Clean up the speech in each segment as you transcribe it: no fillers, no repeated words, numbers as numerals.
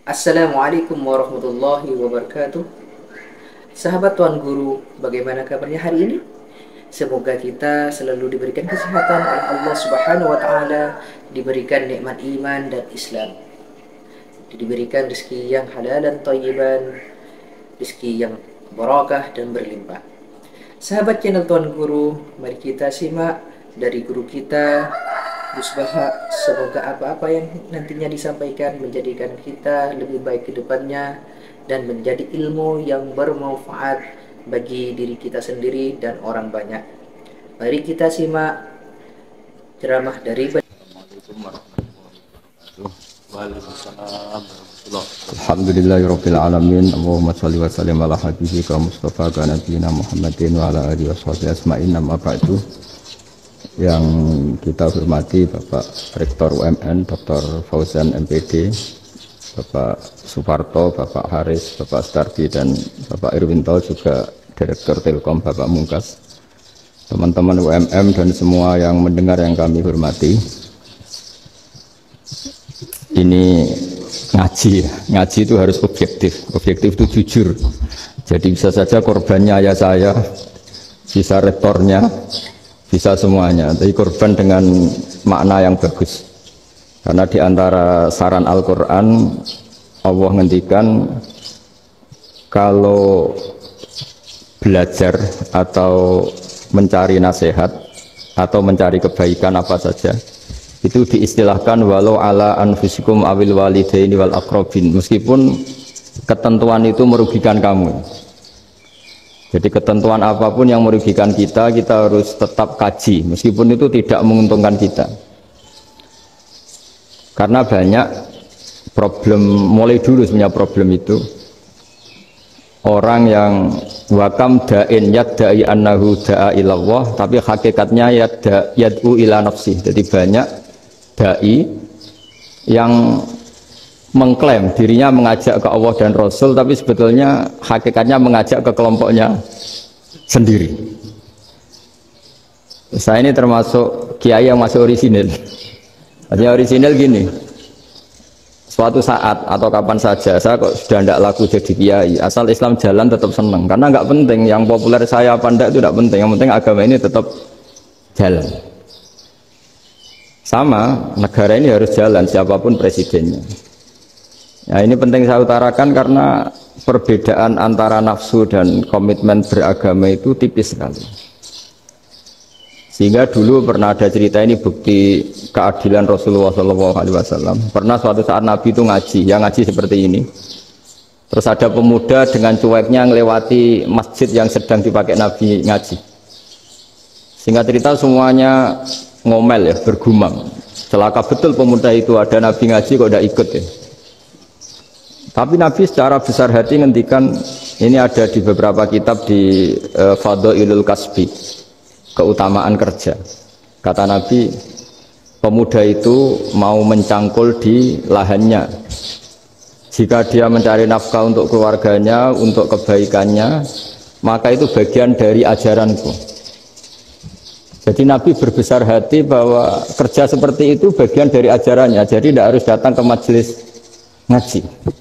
Assalamualaikum warahmatullahi wabarakatuh. Sahabat Tuan Guru, bagaimana kabarnya hari ini? Semoga kita selalu diberikan kesehatan oleh Allah Subhanahu wa taala, diberikan nikmat iman dan Islam, diberikan rezeki yang halal dan thayyiban, rezeki yang barakah dan berlimpah. Sahabat channel Tuan Guru, mari kita simak dari guru kita Gus Baha. Semoga apa-apa yang nantinya disampaikan menjadikan kita lebih baik ke depannya dan menjadi ilmu yang bermanfaat bagi diri kita sendiri dan orang banyak. Mari kita simak ceramah dari Assalamualaikum warahmatullahi wabarakatuh. Waalaikumsalam warahmatullahi wabarakatuh. Alhamdulillahirabbil alamin. Allahumma shalli wa sallim ala habibika Mustafa ka nabiyina Muhammadin wa ala alihi washabihi asma'in. Amma ba'du. Yang kita hormati Bapak Rektor UMN Dr. Fauzan MPD, Bapak Suparto, Bapak Haris, Bapak Stardi dan Bapak Irwinto, juga Direktur Telkom Bapak Mungkas, teman-teman UMM dan semua yang mendengar yang kami hormati. Ini ngaji, ngaji itu harus objektif. Objektif itu jujur. Jadi bisa saja korbannya ayah saya, bisa rektornya, bisa semuanya. Tapi korban dengan makna yang bagus. Karena di antara saran Al-Quran, Allah ngendikan kalau belajar atau mencari nasihat atau mencari kebaikan apa saja, itu diistilahkan walau ala anfusikum awil walidaini wal aqrabin, meskipun ketentuan itu merugikan kamu. Jadi ketentuan apapun yang merugikan kita, kita harus tetap kaji meskipun itu tidak menguntungkan kita. Karena banyak problem, mulai dulu sebenarnya problem itu orang yang wakam da'in yadda'i annahu da'a ilallah, tapi hakikatnya yad'u ila nafsih. Jadi banyak da'i yang mengklaim dirinya mengajak ke Allah dan Rasul, tapi sebetulnya hakikatnya mengajak ke kelompoknya sendiri. Saya ini termasuk kiai yang masih orisinil. Artinya orisinil gini, suatu saat atau kapan saja saya kok sudah tidak laku jadi kiai, asal Islam jalan tetap senang. Karena nggak penting yang populer saya apa enggak, itu tidak penting, yang penting agama ini tetap jalan. Sama, negara ini harus jalan siapapun presidennya. Ya, ini penting saya utarakan karena perbedaan antara nafsu dan komitmen beragama itu tipis sekali. Sehingga dulu pernah ada cerita, ini bukti keadilan Rasulullah SAW. Pernah suatu saat Nabi itu ngaji, yang ngaji seperti ini. Terus ada pemuda dengan cueknya ngelewati masjid yang sedang dipakai Nabi ngaji. Sehingga cerita semuanya ngomel ya, bergumam. Celaka betul pemuda itu, ada Nabi ngaji kok tidak ikut ya. Tapi Nabi secara besar hati ngendikan, ini ada di beberapa kitab di Fadhailul Kasbi, keutamaan kerja. Kata Nabi, pemuda itu mau mencangkul di lahannya. Jika dia mencari nafkah untuk keluarganya, untuk kebaikannya, maka itu bagian dari ajaranku. Jadi Nabi berbesar hati bahwa kerja seperti itu bagian dari ajarannya. Jadi tidak harus datang ke majelis ngaji.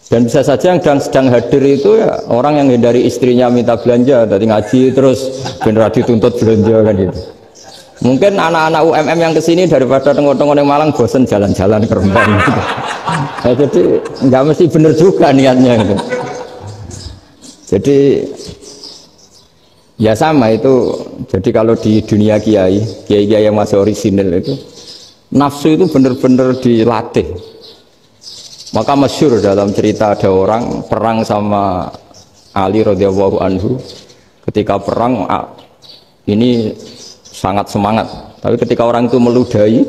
Dan bisa saja yang sedang hadir itu ya orang yang hindari istrinya minta belanja, tadi ngaji terus benar dituntut belanja kan gitu. Mungkin anak-anak UMM yang kesini daripada tengok-tengok yang Malang bosen jalan-jalan ke Rembang gitu. Nah, jadi nggak mesti benar juga niatnya gitu. Jadi ya sama itu. Jadi kalau di dunia kiai yang masih orisinil itu, nafsu itu benar-benar dilatih. Maka masyhur dalam cerita ada orang perang sama Ali radhiyallahu anhu. Ketika perang ini sangat semangat, tapi ketika orang itu meludahi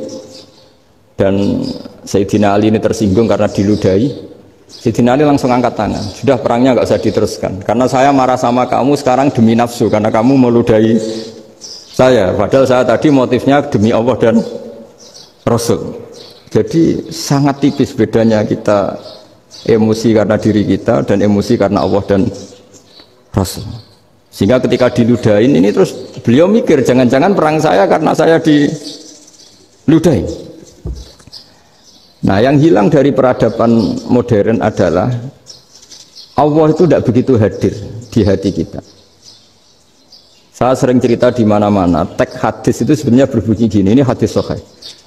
dan Sayyidina Ali ini tersinggung karena diludahi, Sayyidina Ali langsung angkat tangan, sudah perangnya nggak usah diteruskan karena saya marah sama kamu sekarang demi nafsu karena kamu meludahi saya, padahal saya tadi motifnya demi Allah dan Rasul. Jadi sangat tipis bedanya kita emosi karena diri kita dan emosi karena Allah dan Rasul. Sehingga ketika diludahin ini terus beliau mikir, jangan-jangan perang saya karena saya diludahin. Nah, yang hilang dari peradaban modern adalah Allah itu tidak begitu hadir di hati kita. Saya sering cerita di mana-mana, teks hadis itu sebenarnya berbunyi gini, ini hadis sahih.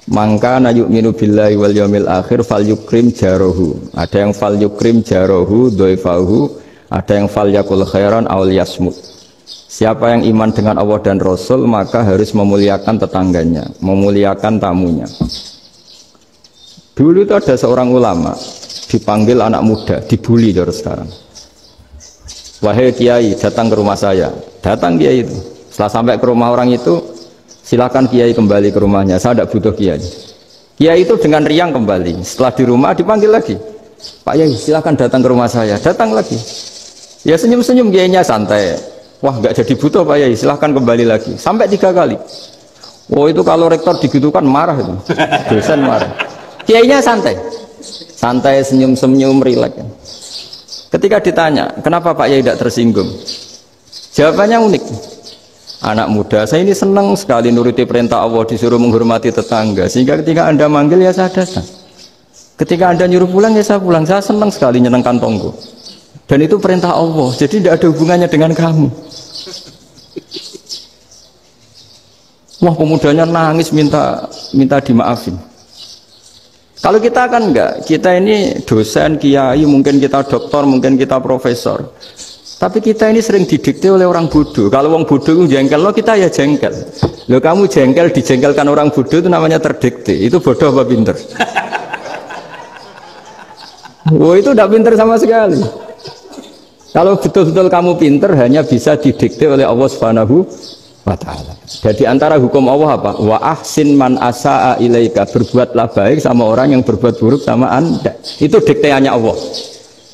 Mangka na yu'minu billahi wal yaumil akhir fal yukrim jarohu. Ada yang fal yukrim jarohu doifahu, ada yang fal yakul khairan aul yasmut. Siapa yang iman dengan Allah dan Rasul maka harus memuliakan tetangganya, memuliakan tamunya. Dulu itu ada seorang ulama dipanggil anak muda, dibully dari sekarang. Wahai kiai, datang ke rumah saya. Datang kiai itu. Setelah sampai ke rumah orang itu, silakan kiai kembali ke rumahnya. Saya tidak butuh kiai. Kiai itu dengan riang kembali. Setelah di rumah dipanggil lagi. Pak Yai, silakan datang ke rumah saya. Datang lagi. Ya senyum-senyum kiainya santai. Wah, nggak jadi butuh Pak Yai. Silakan kembali lagi. Sampai 3 kali. Oh itu kalau rektor digitukan marah itu. Dosen marah. Kiainya santai. Santai, senyum-senyum, rileks. Ketika ditanya, kenapa Pak Yai tidak tersinggung? Jawabannya unik. Anak muda, saya ini senang sekali nuruti perintah Allah, disuruh menghormati tetangga. Sehingga ketika Anda manggil, ya saya datang. Ketika Anda nyuruh pulang, ya saya pulang. Saya senang sekali nyenangkan tonggo. Dan itu perintah Allah, jadi tidak ada hubungannya dengan kamu. Wah, pemudanya nangis minta dimaafin. Kalau kita kan enggak, kita ini dosen, kiai, mungkin kita doktor, mungkin kita profesor. Tapi kita ini sering didikte oleh orang bodoh. Kalau orang bodoh itu jengkel, lo kita ya jengkel. Lo kamu jengkel, dijengkelkan orang bodoh itu namanya terdikte. Itu bodoh apa pinter? Oh itu tidak pinter sama sekali. Kalau betul-betul kamu pinter, hanya bisa didikte oleh Allah Subhanahu wa ta'ala. Jadi antara hukum Allah apa? Wa ahsin man asa'a ilaika, berbuatlah baik sama orang yang berbuat buruk sama Anda. Itu dikteannya Allah.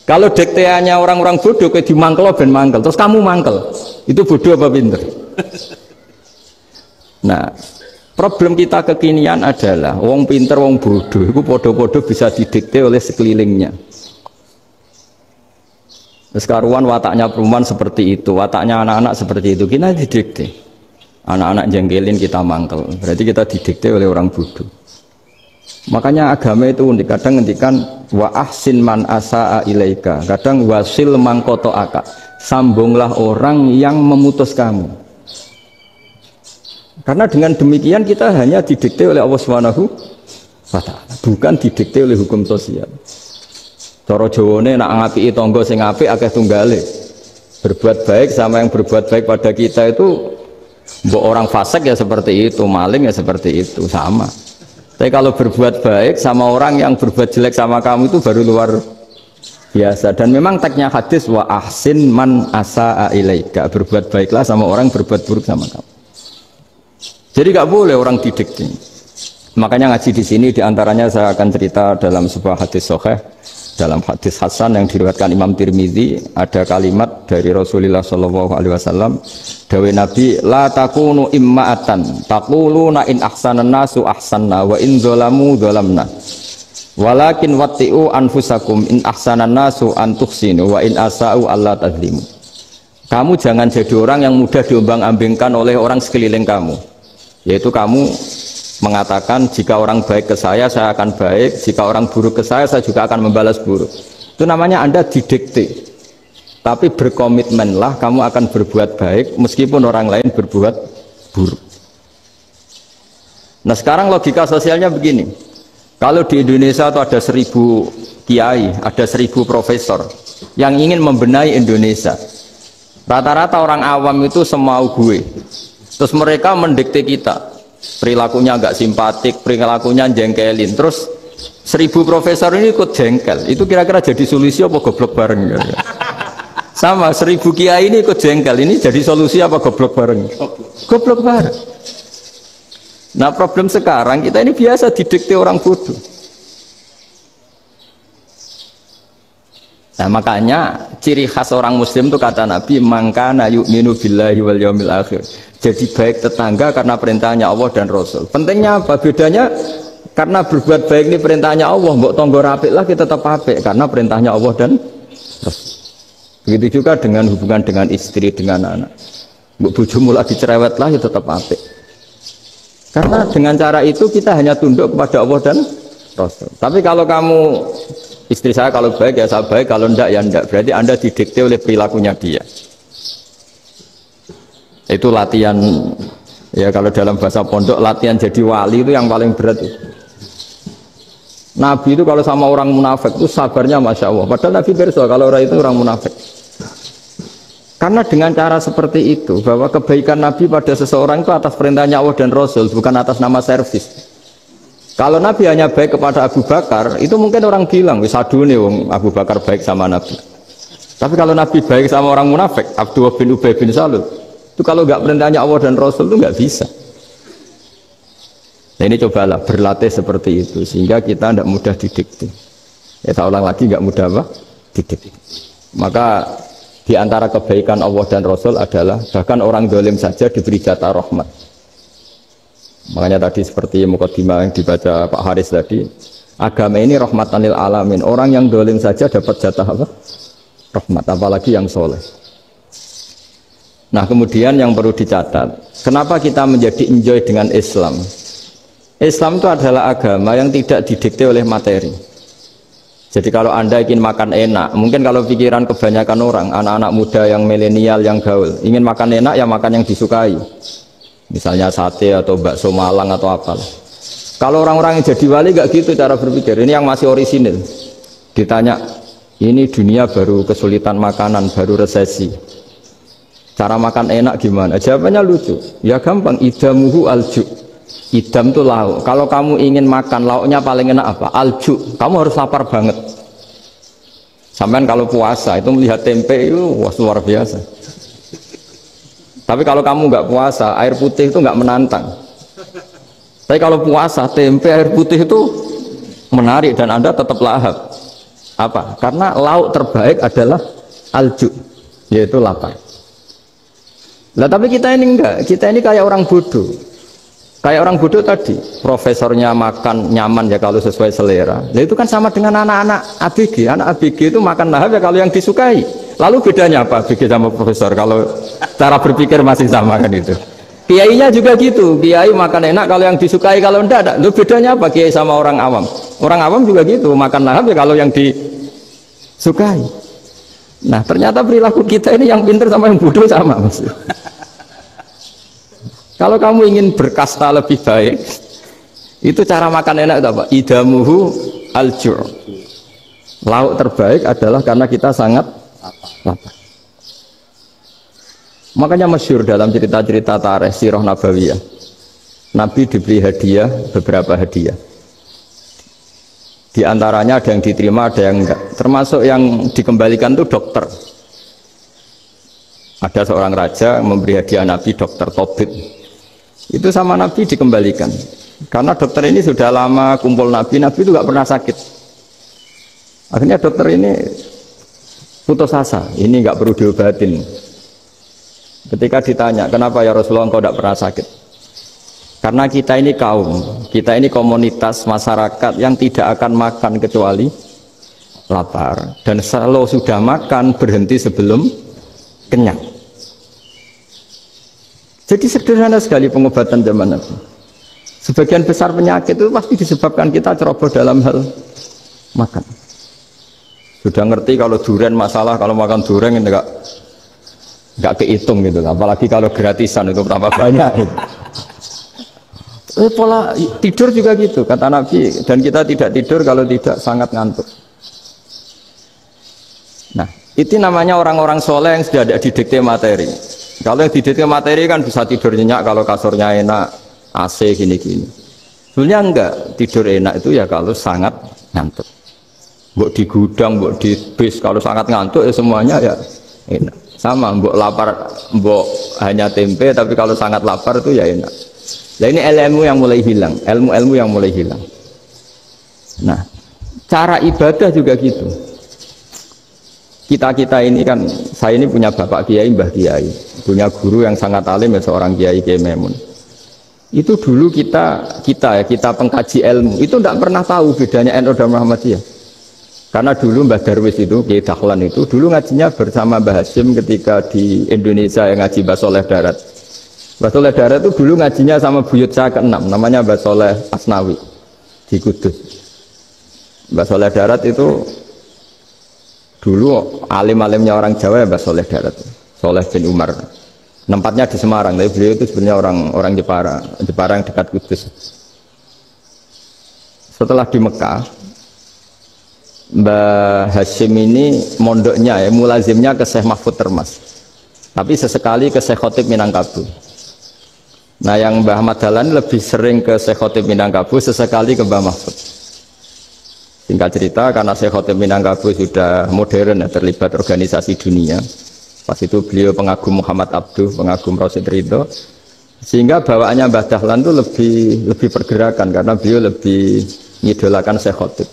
Kalau dikteannya orang-orang bodoh kayak dimangkel ben mangkel, terus kamu mangkel. Itu bodoh apa pinter? Nah, problem kita kekinian adalah wong pinter wong bodoh itu podo-podo bisa didikte oleh sekelilingnya. Sekarang wataknya perumahan seperti itu, wataknya anak-anak seperti itu, kita didikte. Anak-anak jengkelin kita mangkel, berarti kita didikte oleh orang bodoh. Makanya agama itu unik, kadang ngendikan wa ahsin man asa'a ilaika, kadang wasil mangkoto aka, sambunglah orang yang memutus kamu. Karena dengan demikian kita hanya didikte oleh Allah Subhanahu wa ta'ala, bukan didikte oleh hukum sosial. Cara Jawane nak ngapiki tangga sing apik akeh tunggale. Berbuat baik sama yang berbuat baik pada kita itu, mbok orang fasik ya seperti itu, maling ya seperti itu, sama. Tapi kalau berbuat baik sama orang yang berbuat jelek sama kamu itu baru luar biasa. Dan memang teksnya hadis wa ahsin man asa'a ilaika, berbuat baiklah sama orang berbuat buruk sama kamu. Jadi gak boleh orang didikte. Makanya ngaji di sini diantaranya saya akan cerita dalam sebuah hadis sahih. Dalam hadis hasan yang diriwayatkan Imam Tirmizi ada kalimat dari Rasulullah SAW, dawe Nabi, la takunu imma'atan taquluna in ahsanan nasu ahsanna wa in zalamu zalamna walakin watti'u anfusakum in ahsanan nasu an tuhsinu wa in asa'u alla tazlimu. Kamu jangan jadi orang yang mudah diombang-ambingkan oleh orang sekeliling kamu, yaitu kamu mengatakan jika orang baik ke saya akan baik, jika orang buruk ke saya juga akan membalas buruk. Itu namanya Anda didikte. Tapi berkomitmenlah kamu akan berbuat baik meskipun orang lain berbuat buruk. Nah sekarang logika sosialnya begini. Kalau di Indonesia itu ada 1000 kiai, ada 1000 profesor yang ingin membenahi Indonesia. Rata-rata orang awam itu semau gue. Terus mereka mendikte kita. Perilakunya agak simpatik, perilakunya jengkelin. Terus 1000 profesor ini ikut jengkel. Itu kira-kira jadi solusi apa goblok bareng? Sama 1000 kiai ini ikut jengkel. Ini jadi solusi apa goblok bareng? Goblok bareng. Nah problem sekarang kita ini biasa didikte orang bodoh. Nah makanya ciri khas orang muslim itu kata Nabi, mangkana yu'minu billahi wal yaumil akhir. Jadi baik tetangga karena perintahnya Allah dan Rasul. Pentingnya apa? Bedanya karena berbuat baik ini perintahnya Allah, mbok tonggo rapik lah kita tetap apik karena perintahnya Allah dan Rasul. Begitu juga dengan hubungan dengan istri, dengan anak. Mbok bojomu lagi cerewet lah ya tetap apik. Karena dengan cara itu kita hanya tunduk kepada Allah dan Rasul. Tapi kalau kamu istri saya kalau baik ya saya baik, kalau ndak ya ndak. Berarti Anda didikte oleh perilakunya dia. Itu latihan ya, kalau dalam bahasa pondok latihan jadi wali itu yang paling berat itu. Nabi itu kalau sama orang munafik itu sabarnya Masya Allah. Padahal Nabi berso kalau orang itu orang munafik. Karena dengan cara seperti itu, bahwa kebaikan Nabi pada seseorang itu atas perintahnya Allah dan Rasul, bukan atas nama servis. Kalau Nabi hanya baik kepada Abu Bakar, itu mungkin orang bilang, wis adune wong Abu Bakar baik sama Nabi. Tapi kalau Nabi baik sama orang munafik, Abdullah bin Ubay bin Salul, itu kalau nggak perintahnya Allah dan Rasul itu nggak bisa. Nah ini cobalah berlatih seperti itu sehingga kita tidak mudah didikte. Ya saya ulang lagi nggak mudah apa? Didikte. Maka di antara kebaikan Allah dan Rasul adalah bahkan orang dolim saja diberi jatah rahmat. Makanya tadi seperti mukadimah yang dibaca Pak Haris tadi, agama ini rahmatan lil alamin. Orang yang dolim saja dapat jatah apa? Rahmat, apalagi yang soleh. Nah kemudian yang perlu dicatat, kenapa kita menjadi enjoy dengan Islam? Islam itu adalah agama yang tidak didikte oleh materi. Jadi kalau Anda ingin makan enak, mungkin kalau pikiran kebanyakan orang, anak-anak muda yang milenial, yang gaul, ingin makan enak ya makan yang disukai. Misalnya sate atau bakso Malang atau apa. Kalau orang-orang yang jadi wali gak gitu cara berpikir. Ini yang masih orisinil. Ditanya, ini dunia baru kesulitan makanan, baru resesi. Cara makan enak gimana? Jawabannya lucu. Ya gampang, idamuhu alju. Idam itu lauk. Kalau kamu ingin makan lauknya paling enak apa? Alju. Kamu harus lapar banget. Sampai kalau puasa itu melihat tempe itu wah, luar biasa. Tapi kalau kamu nggak puasa, air putih itu nggak menantang. Tapi kalau puasa, tempe, air putih itu menarik dan Anda tetap lahap. Apa? Karena lauk terbaik adalah alju, yaitu lapar. Nah tapi kita ini enggak, kita ini kayak orang bodoh. Kayak orang bodoh tadi, profesornya makan nyaman ya kalau sesuai selera. Nah itu kan sama dengan anak-anak ABG. Anak ABG itu makan lahap ya kalau yang disukai. Lalu bedanya apa ABG sama profesor? Kalau cara berpikir masih sama kan itu. Kiainya juga gitu. Kiai makan enak kalau yang disukai, kalau enggak. Lalu bedanya apa kiai sama orang awam? Orang awam juga gitu, makan lahap ya kalau yang disukai. Nah ternyata perilaku kita ini yang pintar sama yang bodoh sama maksudnya. Kalau kamu ingin berkasta lebih baik, itu cara makan enak itu apa? Idamuhu al-ju'. Lauk terbaik adalah karena kita sangat lapar. Makanya masyhur dalam cerita-cerita tarikh sirah nabawiyah. Nabi diberi hadiah, beberapa hadiah. Di antaranya ada yang diterima, ada yang enggak. Termasuk yang dikembalikan itu dokter. Ada seorang raja memberi hadiah Nabi dokter Tobit. Itu sama Nabi dikembalikan karena dokter ini sudah lama kumpul Nabi itu gak pernah sakit. Akhirnya dokter ini putus asa, ini gak perlu diobatin. Ketika ditanya kenapa ya Rasulullah engkau gak pernah sakit, karena kita ini kaum, kita ini komunitas masyarakat yang tidak akan makan kecuali lapar, dan kalau sudah makan berhenti sebelum kenyang. Jadi sederhana sekali pengobatan zaman Nabi. Sebagian besar penyakit itu pasti disebabkan kita ceroboh dalam hal makan. Sudah ngerti kalau durian masalah, kalau makan durian ini nggak kehitung gitu. Apalagi kalau gratisan itu berapa banyak. Gitu. Pola tidur juga gitu kata Nabi, dan kita tidak tidur kalau tidak sangat ngantuk. Nah itu namanya orang-orang soleh yang sudah ada didikte materi. Kalau yang didikte materi kan bisa tidur nyenyak kalau kasurnya enak, AC gini-gini. Sebenarnya enggak, tidur enak itu ya kalau sangat ngantuk. Mbok di gudang, mbok di bis, kalau sangat ngantuk ya semuanya ya enak. Sama, mbok lapar, mbok hanya tempe, tapi kalau sangat lapar itu ya enak. Nah ini ilmu yang mulai hilang, ilmu-ilmu yang mulai hilang. Nah, cara ibadah juga gitu. Kita ini kan, saya ini punya bapak kiai, mbah kiai, punya guru yang sangat alim ya seorang kiai Memun. Itu dulu kita pengkaji ilmu itu tidak pernah tahu bedanya NU dan Muhammadiyah. Karena dulu Mbah Darwis itu, Kiai Dahlan itu dulu ngajinya bersama Mbah Hasyim ketika di Indonesia yang ngaji Mbah Soleh Darat. Mbah Soleh Darat itu dulu ngajinya sama buyut saya ke-6, namanya Mbah Soleh Asnawi di Kudus. Mbah Soleh Darat itu dulu alim-alimnya orang Jawa ya Mbah Soleh Darat, Soleh bin Umar. Tempatnya di Semarang, tapi beliau itu sebenarnya orang Jepara yang dekat Kudus. Setelah di Mekah, Mbah Hashim ini mondoknya ya, mulazimnya ke Syekh Mahfud Termas, tapi sesekali ke Syekh Khotib Minangkabau. Nah yang Mbah Ahmad Dahlan lebih sering ke Syekh Khotib Minangkabau, sesekali ke Mbah Mahfud. Singkat cerita, karena Syekh Khotib Minangkabau sudah modern ya, terlibat organisasi dunia. Pas itu beliau pengagum Muhammad Abduh, pengagum Rasid Ridho, sehingga bawaannya Mbah Dahlan itu lebih pergerakan karena beliau lebih mengidolakan Syekh Khotib.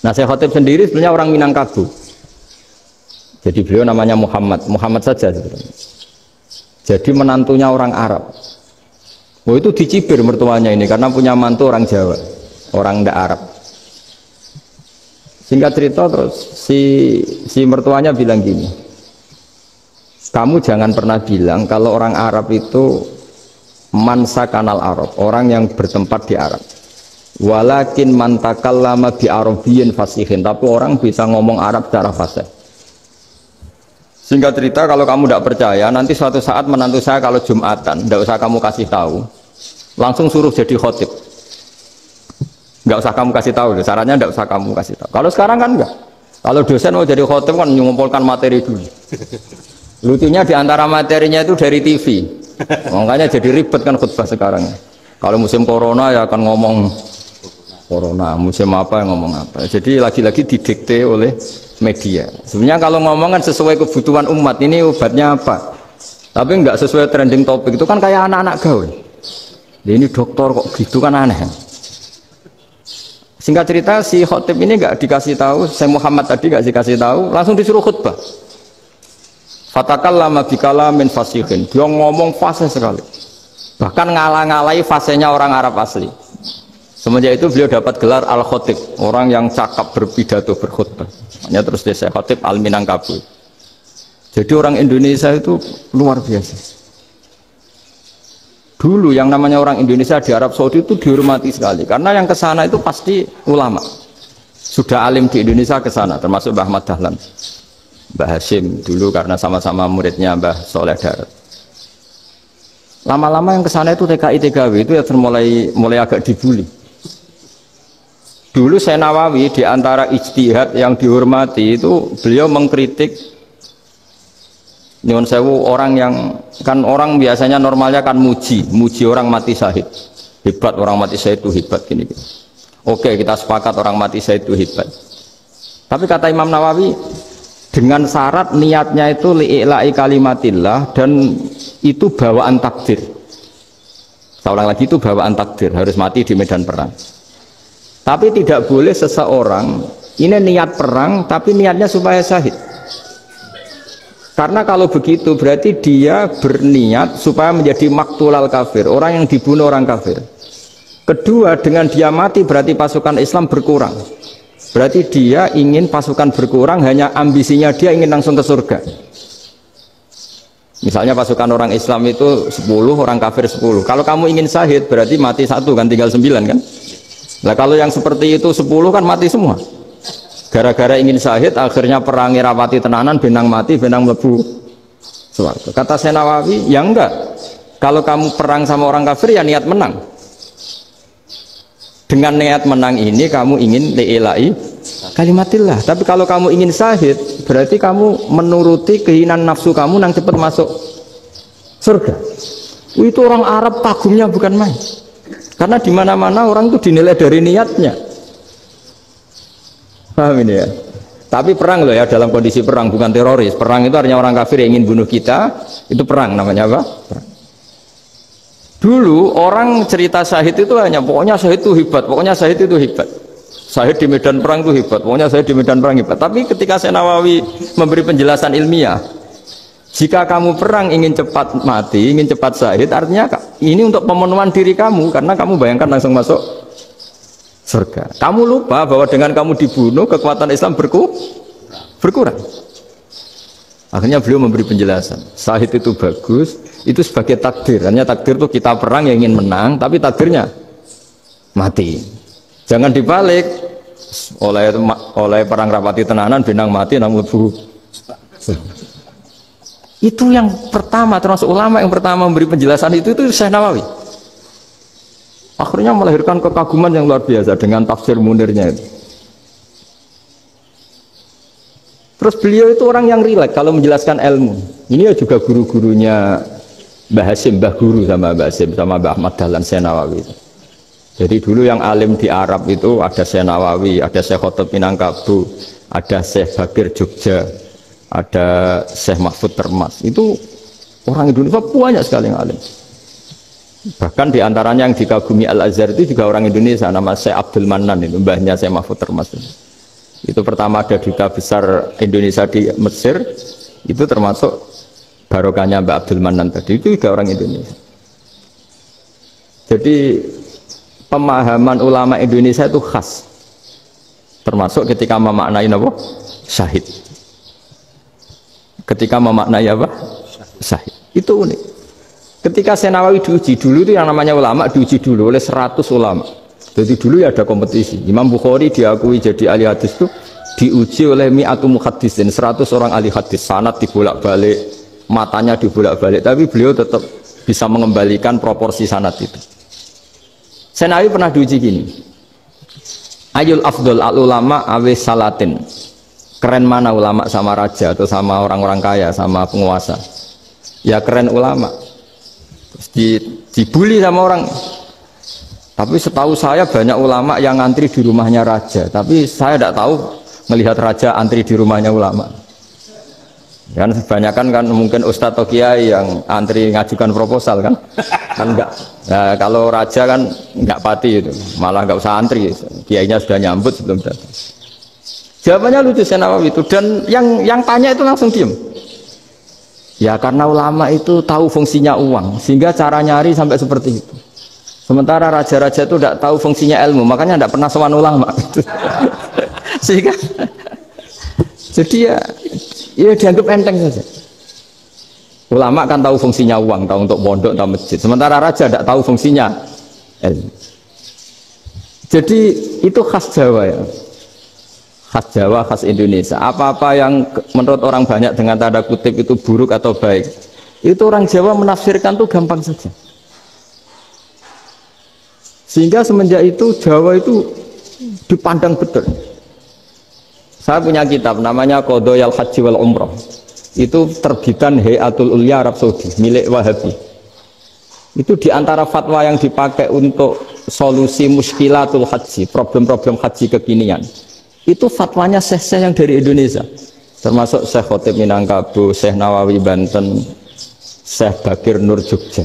Nah Syekh Khotib sendiri sebenarnya orang Minangkabau, jadi beliau namanya Muhammad saja sebenarnya. Jadi menantunya orang Arab. Oh itu dicibir mertuanya ini karena punya mantu orang Jawa, orang ndak Arab. Singkat cerita terus si mertuanya bilang gini, kamu jangan pernah bilang kalau orang Arab itu mansa kanal Arab, orang yang bertempat di Arab. Walakin mantakallama bi arabiyyin fasihin, tapi orang bisa ngomong Arab secara fasih. Singkat cerita, kalau kamu tidak percaya, nanti suatu saat menantu saya kalau Jumatan, tidak usah kamu kasih tahu, langsung suruh jadi khotib. Nggak usah kamu kasih tahu, sarannya nggak usah kamu kasih tahu. Kalau sekarang kan enggak. Kalau dosen mau jadi khotib kan mengumpulkan materi dulu. Lucunya di antara materinya itu dari TV. Makanya jadi ribet kan khutbah sekarang. Kalau musim corona ya akan ngomong corona, musim apa yang ngomong apa. Jadi lagi-lagi didikte oleh media. Sebenarnya kalau ngomong kan sesuai kebutuhan umat, ini obatnya apa. Tapi nggak sesuai trending topik, itu kan kayak anak-anak gawe. Ini dokter kok gitu kan aneh. Singkat cerita si khotib ini nggak dikasih tahu, saya Muhammad tadi nggak dikasih tahu, langsung disuruh khutbah. Fatakallama bikalamin fasihin, dia ngomong fasih sekali, bahkan ngalah-ngalahi fasihnya orang Arab asli. Semenjak itu beliau dapat gelar al-khotib, orang yang cakap berpidato berkhutbah. Makanya terus dia khotib al-Minangkabau. Jadi orang Indonesia itu luar biasa. Dulu yang namanya orang Indonesia di Arab Saudi itu dihormati sekali, karena yang ke sana itu pasti ulama. Sudah alim di Indonesia ke sana, termasuk Mbah Ahmad Dahlan, Mbah Hashim dulu karena sama-sama muridnya Mbah Soleh Darat. Lama-lama yang ke sana itu TKI TKW itu ya mulai agak dibully. Dulu Syekh Nawawi di antara ijtihad yang dihormati itu beliau mengkritik nyuwun sewu orang yang kan orang biasanya normalnya kan muji orang mati syahid, hebat orang mati syahid itu hebat gini. Oke, kita sepakat orang mati syahid itu hebat. Tapi kata Imam Nawawi dengan syarat niatnya itu li'ila'i kalimatillah dan itu bawaan takdir. Saya ulang lagi, itu bawaan takdir, harus mati di medan perang. Tapi tidak boleh seseorang ini niat perang tapi niatnya supaya syahid. Karena kalau begitu berarti dia berniat supaya menjadi maktulal kafir, orang yang dibunuh orang kafir. Kedua, dengan dia mati berarti pasukan Islam berkurang. Berarti dia ingin pasukan berkurang, hanya ambisinya dia ingin langsung ke surga. Misalnya pasukan orang Islam itu 10, orang kafir 10. Kalau kamu ingin syahid berarti mati 1 kan, tinggal 9 kan. Nah kalau yang seperti itu 10 kan mati semua. Gara-gara ingin syahid akhirnya perangi rapati tenanan, benang mati, benang mlebu swarga. Kata Syekh Nawawi, ya enggak. Kalau kamu perang sama orang kafir ya niat menang. Dengan niat menang ini kamu ingin li'ila'i kalimatillah. Tapi kalau kamu ingin syahid berarti kamu menuruti keinginan nafsu kamu yang cepat masuk surga. Itu orang Arab kagumnya bukan main. Karena di mana-mana orang itu dinilai dari niatnya. Paham ini ya? Tapi perang loh ya, dalam kondisi perang, bukan teroris. Perang itu artinya orang kafir yang ingin bunuh kita, itu perang namanya apa? Perang. Dulu orang cerita syahid itu hanya pokoknya syahid itu hebat, pokoknya syahid itu hebat. Syahid di medan perang itu hebat, pokoknya syahid di medan perang hebat. Tapi ketika Syekh Nawawi memberi penjelasan ilmiah, jika kamu perang ingin cepat mati, ingin cepat syahid, artinya ini untuk pemenuhan diri kamu, karena kamu bayangkan langsung masuk surga. Kamu lupa bahwa dengan kamu dibunuh kekuatan Islam berkurang. Akhirnya beliau memberi penjelasan. Syahid itu bagus, itu sebagai takdir. Hanya takdir itu kita perang yang ingin menang, tapi takdirnya mati. Jangan dibalik. Oleh perang rapati tenanan benang mati nang mlebu. Itu yang pertama, termasuk ulama yang pertama memberi penjelasan itu Syekh Nawawi. Akhirnya melahirkan kekaguman yang luar biasa dengan tafsir Munirnya itu. Terus beliau itu orang yang rileks kalau menjelaskan ilmu. Ini ya juga guru-gurunya Mbah Hasim, Mbah Guru sama Mbah Hasim sama Mbah Ahmad Dahlan Syekh Nawawi itu. Jadi dulu yang alim di Arab itu ada Syekh Nawawi, ada Syekh Khotib Minangkabau, ada Syekh Bakir Jogja, ada Syekh Mahfud Termas. Itu orang Indonesia banyak sekali yang alim. Bahkan diantaranya yang dikagumi Al-Azhar itu juga orang Indonesia, nama Syekh Abdul Manan, itu mbahnya Syekh Mahfud Termas. Itu pertama ada duta besar Indonesia di Mesir, itu termasuk barokahnya Mbak Abdul Manan tadi, itu juga orang Indonesia. Jadi pemahaman ulama Indonesia itu khas, termasuk ketika memaknai apa? Syahid. Ketika memaknai apa? Syahid. Itu unik. Ketika Syekh Nawawi diuji dulu itu yang namanya ulama diuji dulu oleh 100 ulama. Jadi dulu ya ada kompetisi. Imam Bukhari diakui jadi ahli hadis itu diuji oleh mi'atu muhaddisin, 100 orang ahli hadis, sanad dibolak-balik, matanya dibolak-balik, tapi beliau tetap bisa mengembalikan proporsi sanad itu. Syekh Nawawi pernah diuji gini. Ayul afdol al ulama awis salatin. Keren mana ulama sama raja atau sama orang-orang kaya, sama penguasa? Ya keren ulama. Dibully sama orang. Tapi setahu saya banyak ulama yang antri di rumahnya raja, tapi saya tidak tahu melihat raja antri di rumahnya ulama. Kan kebanyakan kan mungkin ustadz atau kiai yang antri ngajukan proposal kan enggak. Nah, kalau raja kan enggak pati itu, malah enggak usah antri, kiainya sudah nyambut sebelum datang. Jawabannya lucu Syekh Nawawi itu, dan yang tanya itu langsung diem. Ya karena ulama itu tahu fungsinya uang, sehingga cara nyari sampai seperti itu. Sementara raja-raja itu tidak tahu fungsinya ilmu, makanya tidak pernah sowan ulama. Sehingga jadi ya dianggap enteng saja. Ulama kan tahu fungsinya uang, tahu untuk pondok, tahu masjid. Sementara raja tidak tahu fungsinya ilmu. Jadi itu khas Jawa ya. Khas Jawa, khas Indonesia. Apa-apa yang menurut orang banyak dengan tanda kutip itu buruk atau baik, itu orang Jawa menafsirkan tuh gampang saja. Sehingga semenjak itu Jawa itu dipandang betul. Saya punya kitab namanya Qadhayal Haji wal Umrah. Itu terbitan Hayatul Ulya Arab Saudi, milik Wahabi. Itu diantara fatwa yang dipakai untuk solusi muskilatul haji, problem-problem haji kekinian. Itu fatwanya syekh-syekh yang dari Indonesia, termasuk Syekh Khotib Minangkabau, Syekh Nawawi Banten, Syekh Bakir Nur Jogja.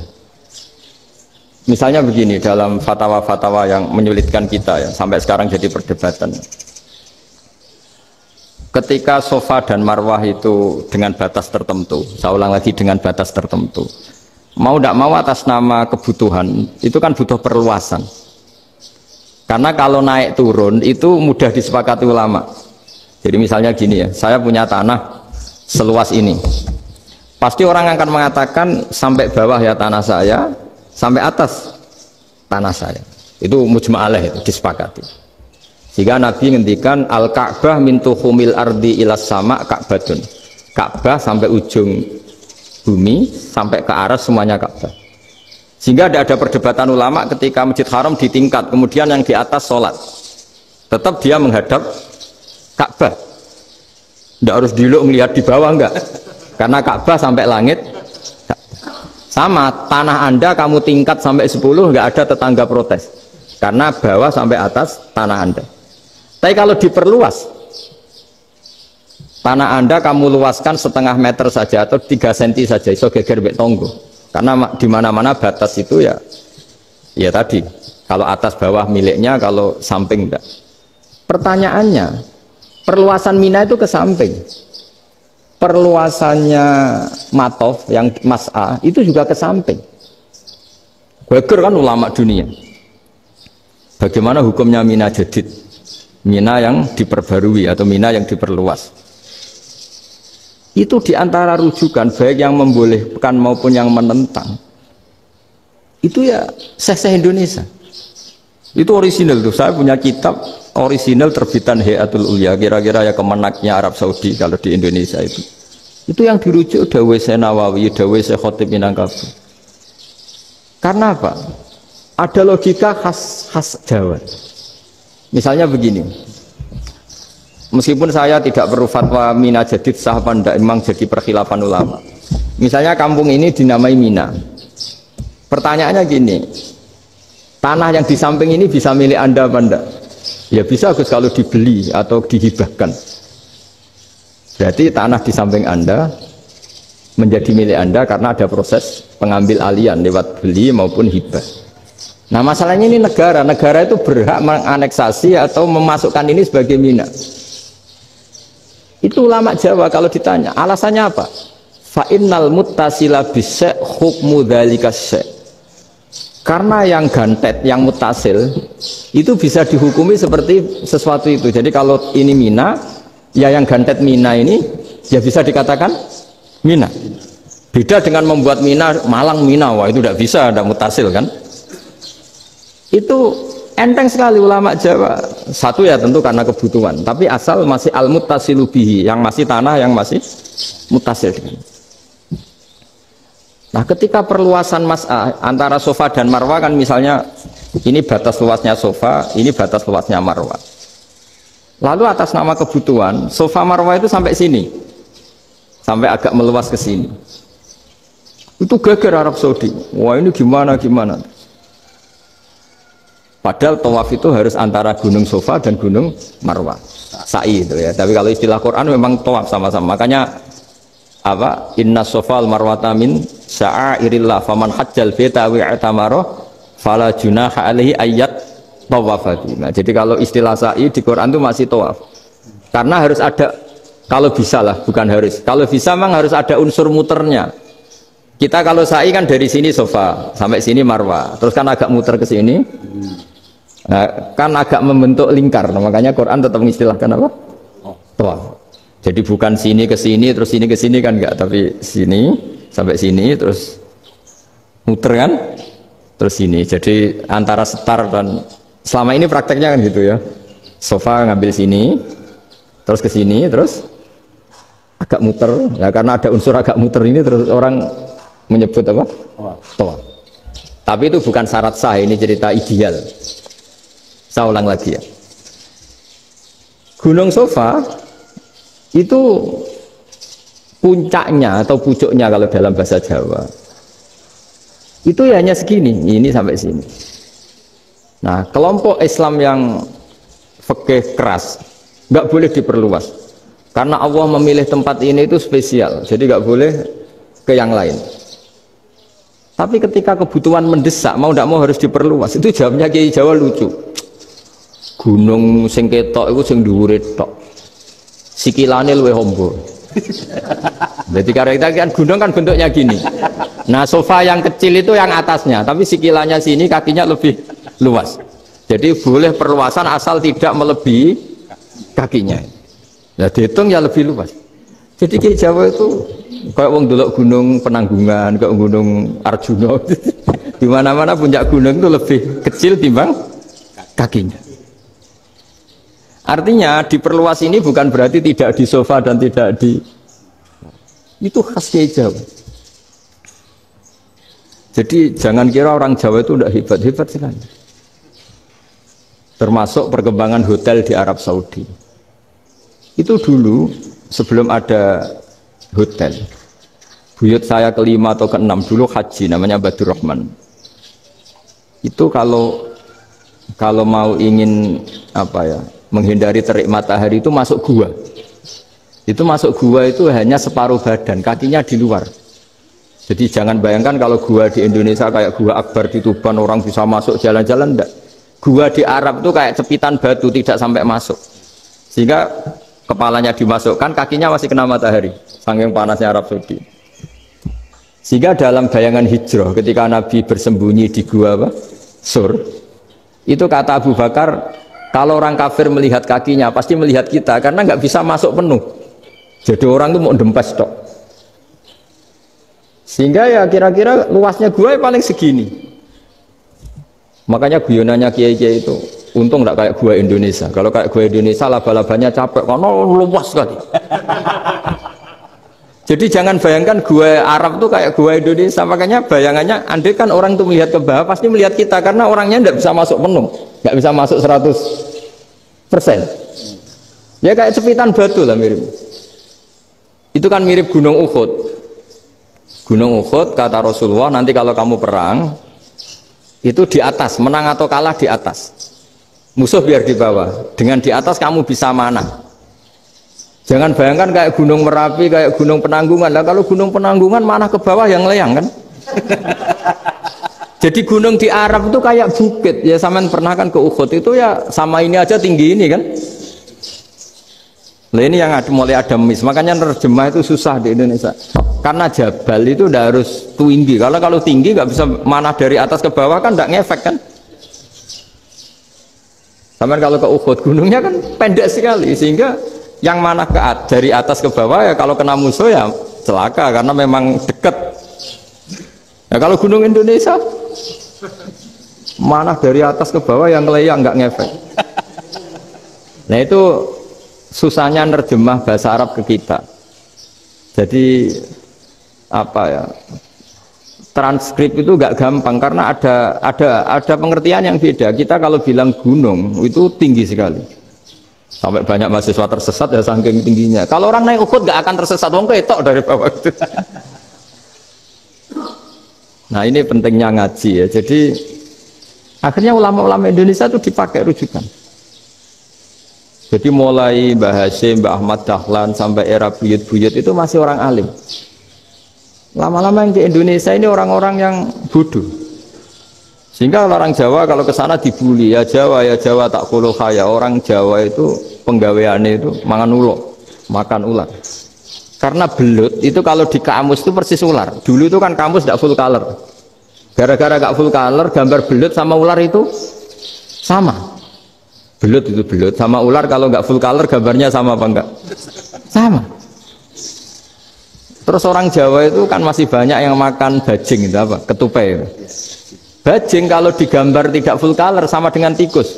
Misalnya begini, dalam fatwa-fatwa yang menyulitkan kita ya, sampai sekarang jadi perdebatan. Ketika Sofa dan Marwah itu dengan batas tertentu, saya ulang lagi dengan batas tertentu, mau tidak mau atas nama kebutuhan, itu kan butuh perluasan. Karena kalau naik turun itu mudah disepakati ulama. Jadi misalnya gini ya, saya punya tanah seluas ini. Pasti orang akan mengatakan sampai bawah ya tanah saya, sampai atas tanah saya. Itu mujma' alaih, itu disepakati. Sehingga Nabi ngendikan al-Ka'bah min tuhumil ardi ilas sama Ka'batun. Ka'bah sampai ujung bumi, sampai ke aras semuanya Ka'bah. Sehingga tidak ada perdebatan ulama ketika Masjid Haram ditingkat, kemudian yang di atas sholat, tetap dia menghadap Ka'bah. Tidak harus diluk melihat di bawah, enggak. Karena Ka'bah sampai langit. Sama, tanah Anda kamu tingkat sampai 10, enggak ada tetangga protes. Karena bawah sampai atas tanah Anda. Tapi kalau diperluas, tanah Anda kamu luaskan setengah meter saja atau 3 cm saja, iso geger mbek tonggo. Karena di mana-mana batas itu ya tadi, kalau atas bawah miliknya, kalau samping enggak. Pertanyaannya, perluasan Mina itu ke samping, perluasannya Matof yang Mas'a itu juga ke samping. Geger kan ulama dunia. Bagaimana hukumnya Mina Jadid, Mina yang diperbarui atau Mina yang diperluas? Itu diantara rujukan baik yang membolehkan maupun yang menentang. Itu ya syekh-syekh Indonesia. Itu orisinal tuh. Saya punya kitab orisinal terbitan Hayatul Ulya, kira-kira ya kemenaknya Arab Saudi kalau di Indonesia itu. Itu yang dirujuk Dawei Syekh Nawawi, Dawei Syekh Khatib Minangkabau. Karena apa? Ada logika khas Jawa. Misalnya begini. Meskipun saya tidak perlu fatwa Mina jadid sah apa enggak, memang jadi perkhilafan ulama. Misalnya kampung ini dinamai Mina. Pertanyaannya gini, tanah yang di samping ini bisa milik Anda apa enggak? Ya bisa Gus kalau dibeli atau dihibahkan. Berarti tanah di samping Anda menjadi milik Anda karena ada proses pengambil alian lewat beli maupun hibah. Nah masalahnya ini negara itu berhak menganeksasi atau memasukkan ini sebagai Mina. Itu ulama Jawa kalau ditanya, alasannya apa? Fa'innal muttasila bisyai' hukmu dzalika syai'. Karena yang gantet, yang mutasil itu bisa dihukumi seperti sesuatu itu. Jadi kalau ini Mina, ya yang gantet Mina ini ya bisa dikatakan Mina. Beda dengan membuat Mina Malang Mina, wah itu tidak bisa, ada mutasil kan. Itu enteng sekali ulama Jawa. Satu ya tentu karena kebutuhan, tapi asal masih al-muttasilu bihi, yang masih tanah yang masih mutasil. Nah ketika perluasan antara sofa dan marwah kan misalnya ini batas luasnya sofa, ini batas luasnya marwah. Lalu atas nama kebutuhan sofa marwah itu sampai sini, sampai agak meluas ke sini. Itu geger Arab Saudi. Wah ini gimana? Padahal tawaf itu harus antara gunung sofa dan gunung marwah, sa'i itu ya. Tapi kalau istilah Quran memang tawaf sama-sama. Makanya apa? Inna sofa al marwata min sya'airillah faman hajjal baita wa i'tamara fala junaha alaihi ayat tawafati. Nah, jadi kalau istilah sa'i di Quran itu masih tawaf. Karena harus ada, kalau bisa lah, bukan harus. Kalau bisa memang harus ada unsur muternya. Kita kalau sa'i kan dari sini sofa sampai sini marwah, terus kan agak muter ke sini. Nah, kan agak membentuk lingkar. Nah, makanya Quran tetap mengistilahkan apa? Tawaf. Jadi bukan sini ke sini terus sini ke sini kan enggak, tapi sini sampai sini terus muter kan? Terus sini. Jadi antara setar dan selama ini prakteknya kan gitu ya. Sofa ngambil sini terus ke sini terus agak muter. Ya karena ada unsur agak muter ini terus orang menyebut apa? Tawaf. Tapi itu bukan syarat sah, ini cerita ideal. Saya ulang lagi ya. Gunung Sofa itu puncaknya atau pucuknya kalau dalam bahasa Jawa itu ya hanya segini, ini sampai sini. Nah kelompok Islam yang fikih keras nggak boleh diperluas karena Allah memilih tempat ini itu spesial, jadi nggak boleh ke yang lain. Tapi ketika kebutuhan mendesak mau tidak mau harus diperluas, itu jawabnya Kiai Jawa lucu. Gunung sing ketok iku sing dhuwure tok. Sikilane luwih ombo. Jadi karena kita kan gunung kan bentuknya gini. Nah, sofa yang kecil itu yang atasnya, tapi sikilannya sini kakinya lebih luas. Jadi boleh perluasan asal tidak melebihi kakinya. Nah, dihitung ya lebih luas. Jadi Kiai Jawa itu kayak wong delok gunung Penanggungan, kayak gunung Arjuna. Di mana-mana puncak gunung itu lebih kecil timbang kakinya. Artinya diperluas ini bukan berarti tidak di sofa dan tidak di, itu khas Kiai Jawa. Jadi jangan kira orang Jawa itu udah hebat-hebat sekali. Termasuk perkembangan hotel di Arab Saudi. Itu dulu sebelum ada hotel. Buyut saya kelima atau keenam dulu haji, namanya Badur Rahman. Itu kalau mau ingin apa ya, menghindari terik matahari itu masuk gua. Itu masuk gua itu hanya separuh badan, kakinya di luar. Jadi jangan bayangkan kalau gua di Indonesia kayak gua Akbar di Tuban orang bisa masuk jalan-jalan, enggak. Gua di Arab itu kayak cepitan batu, tidak sampai masuk. Sehingga kepalanya dimasukkan, kakinya masih kena matahari, saking panasnya Arab Saudi. Sehingga dalam bayangan hijrah ketika Nabi bersembunyi di gua apa? Sur. Itu kata Abu Bakar, kalau orang kafir melihat kakinya pasti melihat kita karena nggak bisa masuk penuh. Jadi orang itu mau dempes tok. Sehingga ya kira-kira luasnya gua paling segini. Makanya guyonannya kiai-kiai itu untung nggak kayak gua Indonesia. Kalau kayak gua Indonesia laba-labanya capek karena luas sekali. Jadi jangan bayangkan gua Arab tuh kayak gua Indonesia. Makanya bayangannya andai kan orang tuh melihat ke bawah pasti melihat kita karena orangnya nggak bisa masuk penuh, nggak bisa masuk 100%. Ya kayak cepitan batu lah mirip. Itu kan mirip Gunung Uhud. Gunung Uhud kata Rasulullah nanti kalau kamu perang itu di atas, menang atau kalah di atas. Musuh biar di bawah. Dengan di atas kamu bisa manah. Jangan bayangkan kayak Gunung Merapi, kayak Gunung Penanggungan. Lah kalau Gunung Penanggungan manah ke bawah yang leyang kan? Jadi gunung di Arab itu kayak bukit. Ya sampean pernah kan ke Uhud itu ya sama ini aja tinggi ini kan? Nah ini yang mulai ada mis, makanya nerjemah itu susah di Indonesia. Karena jabal itu udah harus tinggi. Kalau tinggi nggak bisa manah dari atas ke bawah kan nggak ngefek kan? Sama kalau ke Uhud gunungnya kan pendek sekali sehingga yang manah dari atas ke bawah ya kalau kena musuh ya celaka karena memang dekat. Ya kalau gunung Indonesia manah dari atas ke bawah yang leyang nggak ngefek. Nah itu susahnya nerjemah bahasa Arab ke kita. Jadi apa ya, transkrip itu nggak gampang karena ada pengertian yang beda. Kita kalau bilang gunung itu tinggi sekali sampai banyak mahasiswa tersesat ya saking tingginya. Kalau orang naik Uhud nggak akan tersesat, wong ketok dari bawah itu. Nah ini pentingnya ngaji ya. Jadi akhirnya ulama-ulama Indonesia itu dipakai rujukan. Jadi mulai Mbah Hasyim, Mbah Ahmad Dahlan sampai era buyut-buyut itu masih orang alim. Lama-lama yang di Indonesia ini orang-orang yang bodoh. Sehingga orang Jawa kalau ke sana dibully, ya Jawa tak kuluh kaya. Orang Jawa itu penggaweannya itu makan ular. Karena belut itu kalau di kamus itu persis ular. Dulu itu kan kamus tidak full color. Gara-gara gak full color, gambar belut sama ular itu sama. Belut itu belut sama ular kalau nggak full color gambarnya sama apa enggak? Sama. Terus orang Jawa itu kan masih banyak yang makan bajing itu apa? Ketupai itu. Bajing kalau digambar tidak full color sama dengan tikus.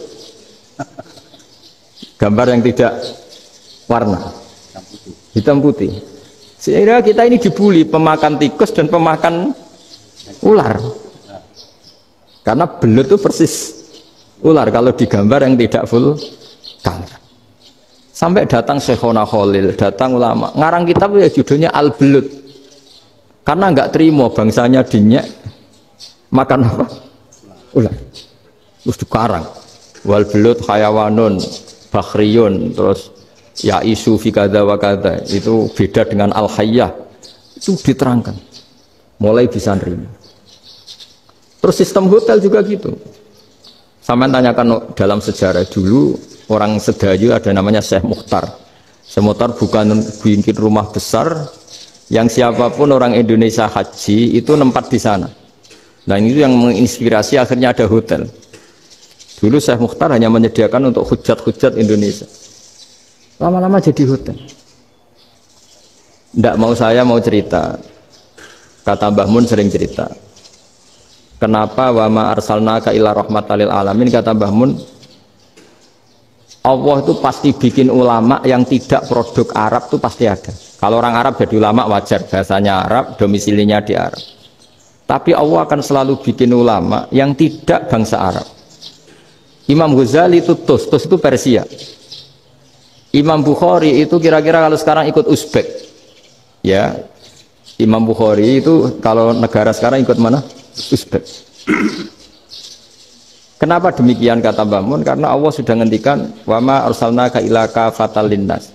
Gambar yang tidak warna hitam putih. Sehingga kita ini dibully pemakan tikus dan pemakan ular. Karena belut itu persis ular kalau digambar yang tidak full color. Sampai datang Syekhona Khalil, datang ulama ngarang kitab ya judulnya Al-Belut karena nggak terima bangsanya dinyek makan apa? Ular. Terus dikarang wal belut hayawanun bakhriyun, terus ya isu fi kadza wa kadza, itu beda dengan al-hayyah, itu diterangkan mulai bisa nerima. Terus sistem hotel juga gitu. Sampai tanyakan dalam sejarah dulu orang Sedayu ada namanya Syekh Mukhtar. Syekh Mukhtar bukan bikin rumah besar yang siapapun orang Indonesia haji itu nempat di sana. Nah itu yang menginspirasi akhirnya ada hotel. Dulu Syekh Mukhtar hanya menyediakan untuk hujat-hujat Indonesia. Lama-lama jadi hotel. Nggak mau saya mau cerita. Kata Mbah Mun sering cerita. Kenapa wa ma arsalnaka illa rahmatan lil alamin, kata Mbah Mun, Allah itu pasti bikin ulama yang tidak produk Arab itu pasti ada. Kalau orang Arab jadi ulama wajar, bahasanya Arab, domisilinya di Arab. Tapi Allah akan selalu bikin ulama yang tidak bangsa Arab. Imam Ghazali itu Tus itu Persia. Imam Bukhari itu kira-kira kalau sekarang ikut Uzbek. Ya, Imam Bukhari itu kalau negara sekarang ikut mana? Uzbek. Kenapa demikian kata Mbah Mun? Karena Allah sudah ngendikan wama arsalnaka illa kafatal linnas.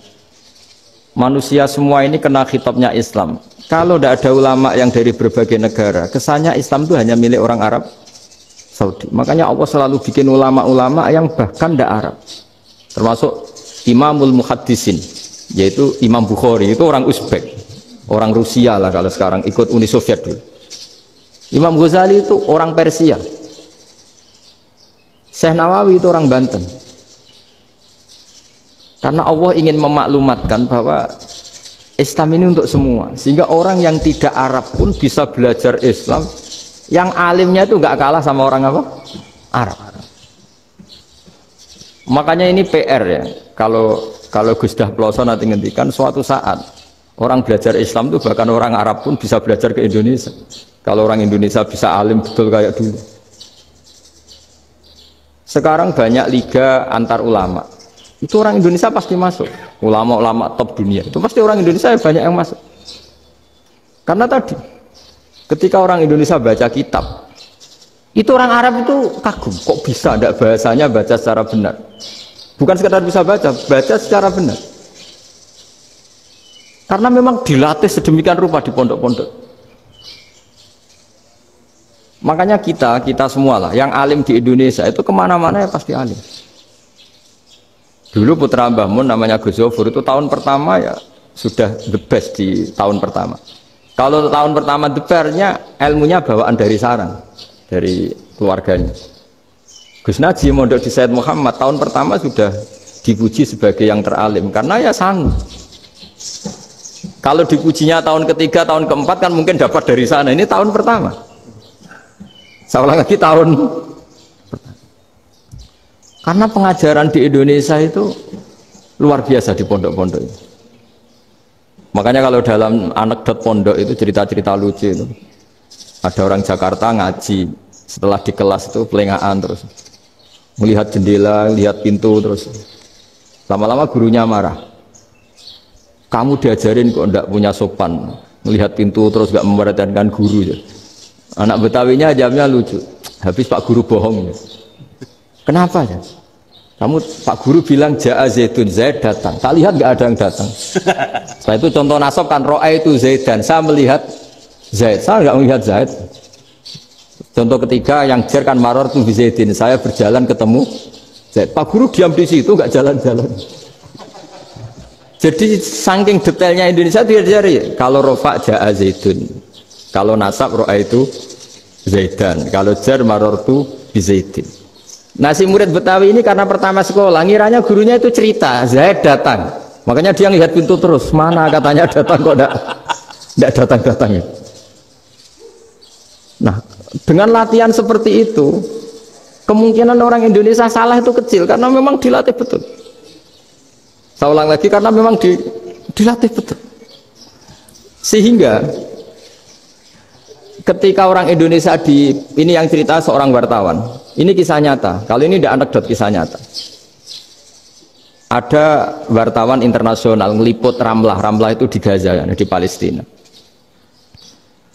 Manusia semua ini kena khitabnya Islam. Kalau tidak ada ulama yang dari berbagai negara, kesannya Islam itu hanya milik orang Arab Saudi. Makanya Allah selalu bikin ulama-ulama yang bahkan tidak Arab. Termasuk Imamul Muhaddisin, yaitu Imam Bukhari, itu orang Uzbek, orang Rusia lah kalau sekarang, ikut Uni Soviet dulu. Imam Ghazali itu orang Persia. Syekh Nawawi itu orang Banten. Karena Allah ingin memaklumatkan bahwa Islam ini untuk semua, sehingga orang yang tidak Arab pun bisa belajar Islam. Yang alimnya itu nggak kalah sama orang apa? Arab. Makanya ini PR ya. Kalau Gus Dah Ploso nanti ngendikan suatu saat orang belajar Islam itu bahkan orang Arab pun bisa belajar ke Indonesia. Kalau orang Indonesia bisa alim betul kayak dulu. Sekarang banyak liga antar ulama. Itu orang Indonesia pasti masuk. Ulama-ulama top dunia itu pasti orang Indonesia banyak yang masuk. Karena tadi ketika orang Indonesia baca kitab, itu orang Arab itu kagum, kok bisa ada bahasanya baca secara benar. Bukan sekedar bisa baca secara benar. Karena memang dilatih sedemikian rupa di pondok-pondok. Makanya kita semua lah, yang alim di Indonesia itu kemana-mana ya pasti alim. Dulu putra Mbah Mun namanya Gus Zofur itu tahun pertama ya sudah the best di tahun pertama. Kalau tahun pertama the best-nya ilmunya bawaan dari sarang, dari keluarganya. Gus Najib mondok di Said Muhammad tahun pertama sudah dipuji sebagai yang teralim karena ya sanggup. Kalau dipujinya tahun ketiga, tahun keempat kan mungkin dapat dari sana. Ini tahun pertama. Saya ulang lagi tahun pertama. Karena pengajaran di Indonesia itu luar biasa di pondok-pondok ini. Makanya kalau dalam anekdot pondok itu cerita-cerita lucu itu. Ada orang Jakarta ngaji, setelah di kelas itu pelengahan terus. Melihat jendela, lihat pintu terus. Lama-lama gurunya marah. Kamu diajarin kok enggak punya sopan. Melihat pintu terus enggak memperhatikan guru. Ya. Anak Betawinya jawabnya lucu. Habis Pak Guru bohong. Ya. Kenapa ya? Kamu Pak Guru bilang Ja'a Zaidun, Zaid datang. Tak lihat enggak ada yang datang. Setelah itu contoh nasab kan ro'a itu Zaidan. Saya melihat Zaid. Saya enggak melihat Zaid. Contoh ketiga yang jer kan maror tuh Zaidin. Saya berjalan ketemu Zaid. Pak Guru diam di situ enggak jalan-jalan. Jadi saking detailnya Indonesia itu diajari. Kalau rofa Ja'a Zaidun, kalau nasab ro'a itu Zaidan, kalau jar maror tuh Zaidin. Nah si murid Betawi ini karena pertama sekolah ngiranya gurunya itu cerita Zaid datang, makanya dia lihat pintu terus mana katanya datang kok enggak datang-datang. Nah dengan latihan seperti itu kemungkinan orang Indonesia salah itu kecil karena memang dilatih betul. Saya ulang lagi karena memang dilatih betul. Sehingga ketika orang Indonesia ini yang cerita seorang wartawan, ini kisah nyata. Kali ini tidak anekdot, kisah nyata. Ada wartawan internasional meliput Ramlah itu di Gaza, di Palestina.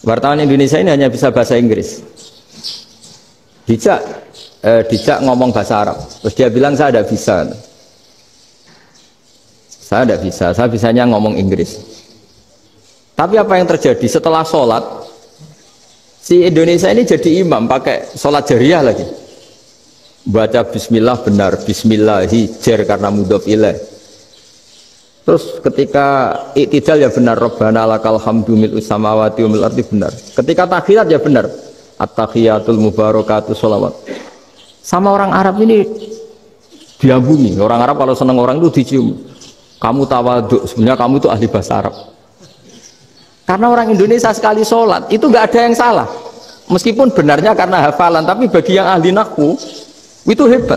Wartawan Indonesia ini hanya bisa bahasa Inggris. Dijak ngomong bahasa Arab. Terus dia bilang saya tidak bisa. Saya tidak bisa, saya bisanya ngomong Inggris. Tapi apa yang terjadi setelah sholat, si Indonesia ini jadi imam pakai sholat jariah lagi. Baca bismillah benar, bismillahi jar karena mudhof ilaih. Terus ketika iktidal ya benar, Rabbana lakal hamdu mil'us samawati wa mil'ul ardi benar. Ketika tahiyat ya benar, at-tahiyatul mubarakatuh sholawat. Sama orang Arab ini diambungi. Orang Arab kalau senang orang itu dicium. Kamu tawaduk, sebenarnya kamu itu ahli bahasa Arab. Karena orang Indonesia sekali sholat itu nggak ada yang salah. Meskipun benarnya karena hafalan, tapi bagi yang ahli nahwu itu hebat.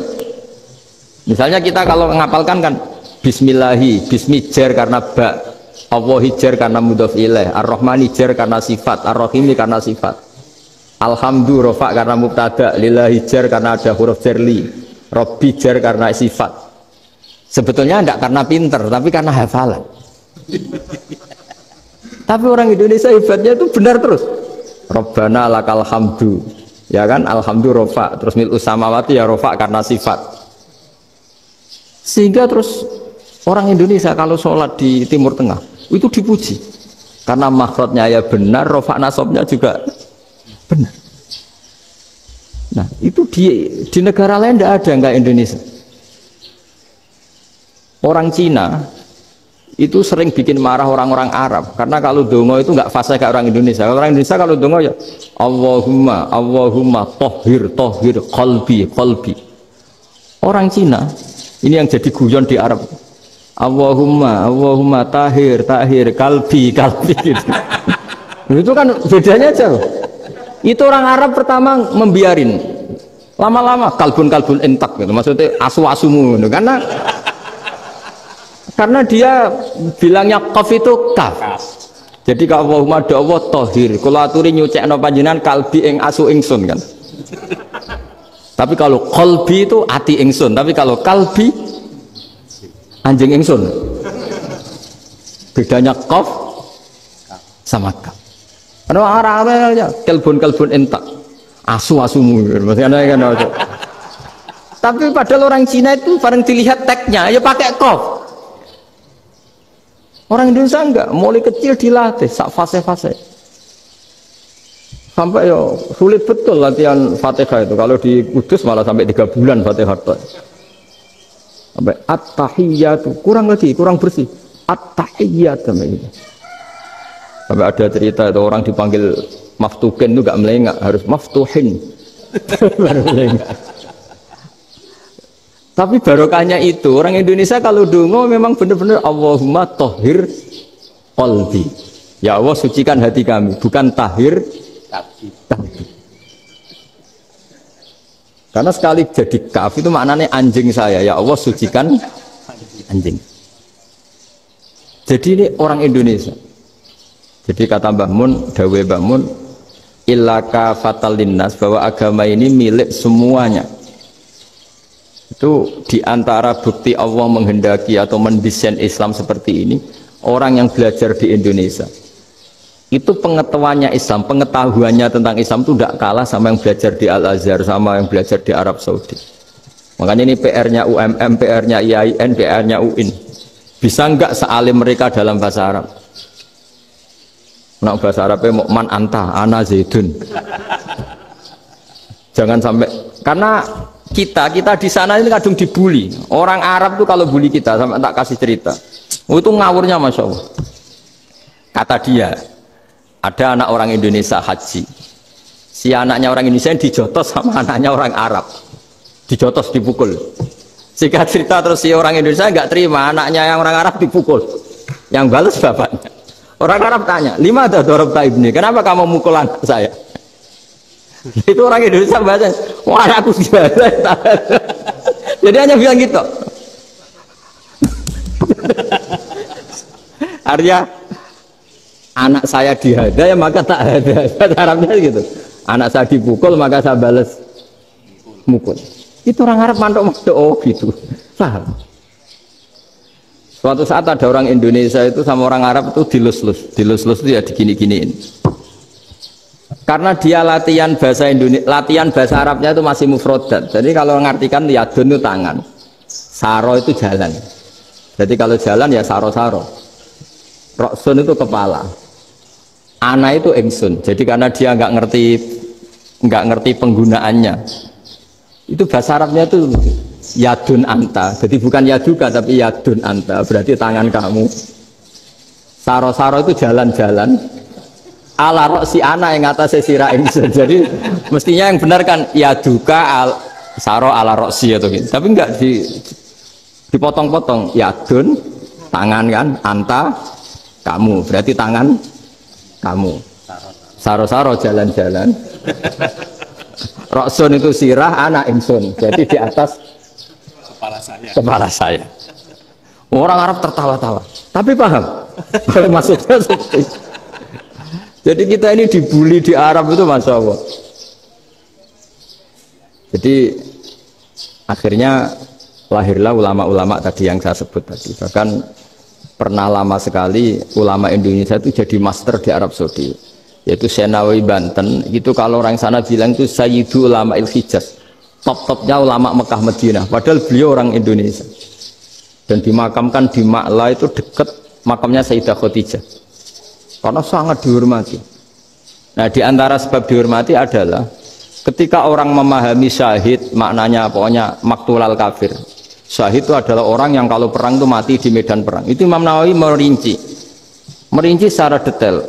Misalnya kita kalau ngapalkan kan bismillahi, bismijar karena ba, Allahi jar karena mudhof ilaih, ar-rahmani jar karena sifat, ar-rahimi karena sifat. Alhamdu rofa karena mubtada, lillahi jar karena ada huruf jarli, Rabbi jar karena sifat. Sebetulnya tidak karena pinter, tapi karena hafalan. Tapi orang Indonesia hebatnya itu benar terus. Rabbana lakal hamdu, ya kan? Alhamdu rofa, terus mil'us samawati ya rofa karena sifat. Sehingga terus orang Indonesia kalau sholat di Timur Tengah itu dipuji karena makhrajnya ya benar, rofa nasabnya juga benar. Nah itu di negara lain tidak ada nggak Indonesia. Orang Cina itu sering bikin marah orang-orang Arab karena kalau dongo itu nggak fasih kayak orang Indonesia. Orang Indonesia kalau dongo ya Allahumma tohir qalbi. Orang Cina ini yang jadi guyon di Arab. Allahumma tahir kalbi. Itu kan bedanya jauh. Itu orang Arab pertama membiarin. Lama-lama kalbun entak gitu. Maksudnya asu-asumu gitu. Karena dia bilangnya qaf itu kaf. Jadi kalau Allahumma Allah tohir, kalau aturi nyucekno panjenengan kalbi ing asu ingsun kan. Tapi kalau qalbi itu ati ingsun, tapi kalau kalbi anjing ingsun. Bedanya qaf sama kaf. Karena arah-arahnya kalbun entak. Asu-asumu maksudnya kan. Tapi padahal orang Cina itu paling dilihat tagnya ya pakai qaf. Orang Indonesia enggak, mulai kecil dilatih sak fase-fase. Sampai ya sulit betul latihan Fatihah itu. Kalau di Kudus malah sampai 3 bulan Fatihah itu. Sampai at-tahiyyatu kurang bersih. At-tahiyyatu gitu. Sampai ada cerita itu orang dipanggil maftuhin itu gak melengak, harus maftuhin baru melengak. Tapi barokahnya itu orang Indonesia kalau dongo memang benar-benar Allahumma tohir qalbi, ya Allah sucikan hati kami, bukan tahir kalbi. Karena sekali jadi kaf itu maknanya anjing saya, ya Allah sucikan anjing. Jadi ini orang Indonesia. Jadi kata Mbah Mun, dawe Mbah Mun, illaka fatal linnas, bahwa agama ini milik semuanya. Itu diantara bukti Allah menghendaki atau mendesain Islam seperti ini, orang yang belajar di Indonesia itu pengetahuannya Islam, pengetahuannya tentang Islam itu tidak kalah sama yang belajar di Al-Azhar, sama yang belajar di Arab Saudi. Makanya ini PR-nya UMM, PR-nya IAIN, PR-nya UIN. Bisa enggak sealim mereka dalam bahasa Arab? Nak bahasa Arabnya man anta ana zaidun. Jangan sampai, karena kita di sana ini kadung dibully. Orang Arab tuh kalau bully kita, sampai tak kasih cerita. Oh, itu ngawurnya Masya Allah. Kata dia, ada anak orang Indonesia haji. Si anaknya orang Indonesia dijotos sama anaknya orang Arab. Dijotos, dipukul. Singkat cerita terus si orang Indonesia nggak terima, anaknya yang orang Arab dipukul. Yang balas bapaknya. Orang Arab tanya, lima ada dorobta ibni, kenapa kamu mukul anak saya? Itu orang Indonesia bahasa, wah aku biasa. Jadi hanya bilang gitu. Artinya anak saya dihada ya maka tak ada. Bahasa Arabnya gitu. Anak saya dipukul maka saya balas mukul. Itu orang Arab mantok oh gitu. Paham? Suatu saat ada orang Indonesia itu sama orang Arab itu dilus-lus itu ya digini-giniin. Karena dia latihan bahasa Indonesia, latihan bahasa Arabnya itu masih mufrodat. Jadi kalau ngartikan yadun itu tangan, saro itu jalan. Jadi kalau jalan ya saro-saro. Roksun itu kepala, ana itu ingsun. Jadi karena dia nggak ngerti penggunaannya, itu bahasa Arabnya itu yadun anta, jadi bukan yaduka tapi yadun anta, berarti tangan kamu. Saro-saro itu jalan-jalan. Ala roksi ana yang atasnya sirah ingsun. Jadi mestinya yang benar kan yaduka saro ala roksi atau gitu. Tapi enggak dipotong-potong. Yadun tangan kan, anta kamu, berarti tangan kamu. Saro-saro jalan-jalan. Roksun itu sirah, anak ingsun. Jadi di atas kepala saya. Orang Arab tertawa-tawa, tapi paham maksudnya seperti itu. Jadi kita ini dibully di Arab itu Masya Allah. Jadi akhirnya lahirlah ulama-ulama tadi yang saya sebut tadi. Bahkan pernah lama sekali ulama Indonesia itu jadi master di Arab Saudi, yaitu Senawi Banten. Itu kalau orang sana bilang itu Sayyidu Ulama Il-Hijaz, top-topnya ulama Mekah Madinah, padahal beliau orang Indonesia dan dimakamkan di Ma'la itu dekat makamnya Sayyidah Khadijah karena sangat dihormati. Nah diantara sebab dihormati adalah ketika orang memahami syahid, maknanya pokoknya maktulal kafir. Syahid itu adalah orang yang kalau perang itu mati di medan perang. Itu Imam Nawawi merinci secara detail.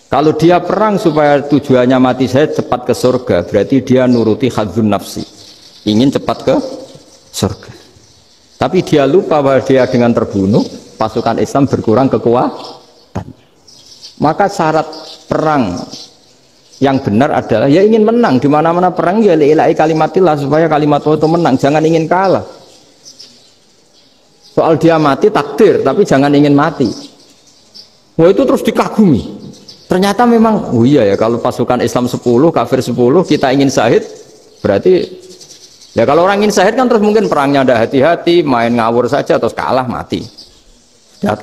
Kalau dia perang supaya tujuannya mati syahid cepat ke surga, berarti dia nuruti hadzun nafsi, ingin cepat ke surga. Tapi dia lupa bahwa dia dengan terbunuh pasukan Islam berkurang kekuatan. Maka syarat perang Yang benar adalah ya ingin menang di mana-mana perang ya lillahi kalimatillah supaya kalimat Allah itu menang, jangan ingin kalah. Soal dia mati takdir, tapi jangan ingin mati. Wah itu terus dikagumi. Ternyata memang, oh iya ya kalau pasukan Islam 10, kafir 10, kita ingin syahid, berarti ya kalau orang ingin syahid kan terus mungkin perangnya ada hati-hati, main ngawur saja terus kalah mati. Ya,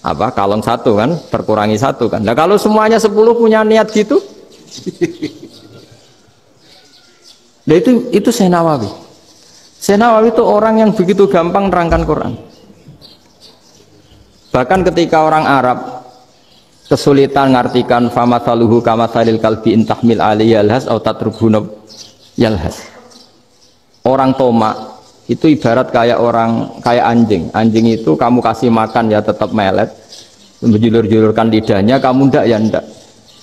apa kalong satu kan, terkurangi satu kan. Nah kalau semuanya 10 punya niat gitu, nah itu Syekh Nawawi. Syekh Nawawi itu orang yang begitu gampang nerangkan Quran. Bahkan ketika orang Arab kesulitan ngartikan famathaluhu kamathalil kalbi intahmil alaihi yalhas atau tatrubuna yalhas. Orang tomak itu ibarat kayak anjing. Anjing itu kamu kasih makan ya tetap melet, menjulur-julurkan lidahnya, kamu ndak ya ndak.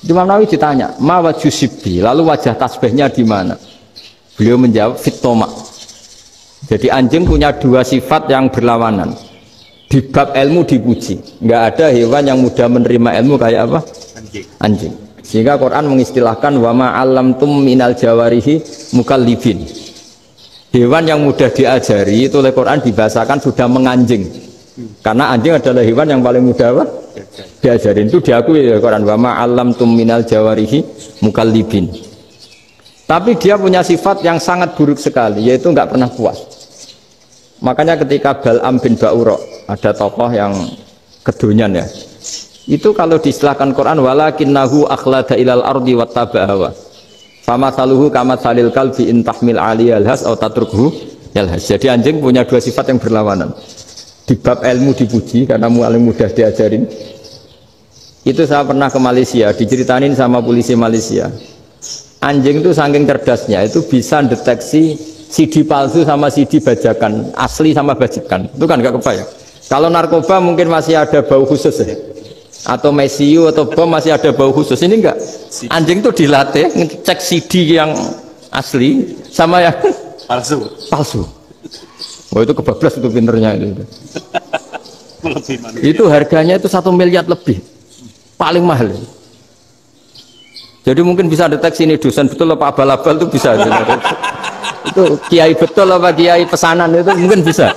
Imam Nawawi ditanya, ma wajhu sibbi, lalu wajah tasbihnya di mana? Beliau menjawab fit tomak. Jadi anjing punya dua sifat yang berlawanan. Di bab ilmu dipuji, nggak ada hewan yang mudah menerima ilmu kayak apa? Anjing. Sehingga Quran mengistilahkan wama alamtum minal jawarihi mukallibin. Hewan yang mudah diajari itu oleh Quran dibahasakan sudah menganjing. Karena anjing adalah hewan yang paling mudah apa? Diajarin, itu diakui oleh Quran wama alamtum minal jawarihi mukallibin. Tapi dia punya sifat yang sangat buruk sekali, yaitu nggak pernah puas. Makanya ketika Bal'am bin Ba'ura, ada tokoh yang kedonyan ya, itu kalau diistilahkan Quran walakinnahu akhlada ilal ardi wattaba'a hawa famathaluhu kamathalil kalbi intahmil aliyal has atau tatrukhu yalhas. Jadi anjing punya dua sifat yang berlawanan. Di bab ilmu dipuji karena paling mudah diajarin. Itu saya pernah ke Malaysia, diceritain sama polisi Malaysia. Anjing itu saking cerdasnya itu bisa deteksi CD palsu sama CD bajakan, asli sama bajakan. Itu kan gak kebayang. Kalau narkoba mungkin masih ada bau khusus ya. Atau mesiu atau bom masih ada bau khusus. Ini enggak. Anjing itu dilatih ngecek CD yang asli sama yang palsu. Oh itu kebablas itu pinternya itu. Itu harganya itu 1 miliar lebih. Paling mahal. Jadi mungkin bisa deteksi ini dosen betul apa abal-abal itu bisa. Itu kiai betul apa kiai pesanan itu mungkin bisa.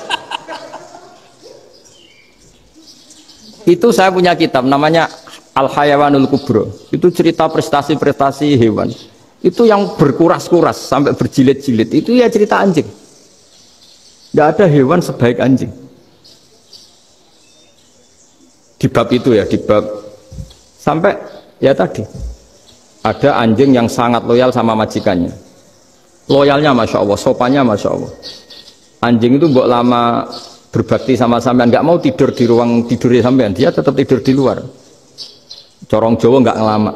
Itu saya punya kitab namanya Al-Hayawanul Kubro. Itu cerita prestasi-prestasi hewan. Itu yang berkuras-kuras sampai berjilid-jilid. Itu ya cerita anjing. Tidak ada hewan sebaik anjing. Di bab itu ya, di bab sampai ya tadi ada anjing yang sangat loyal sama majikannya. Loyalnya Masya Allah, sopannya Masya Allah. Anjing itu mbok lama berbakti sama sampean, nggak mau tidur di ruang tidurnya sampean, dia tetap tidur di luar. Corong Jawa nggak ngelama.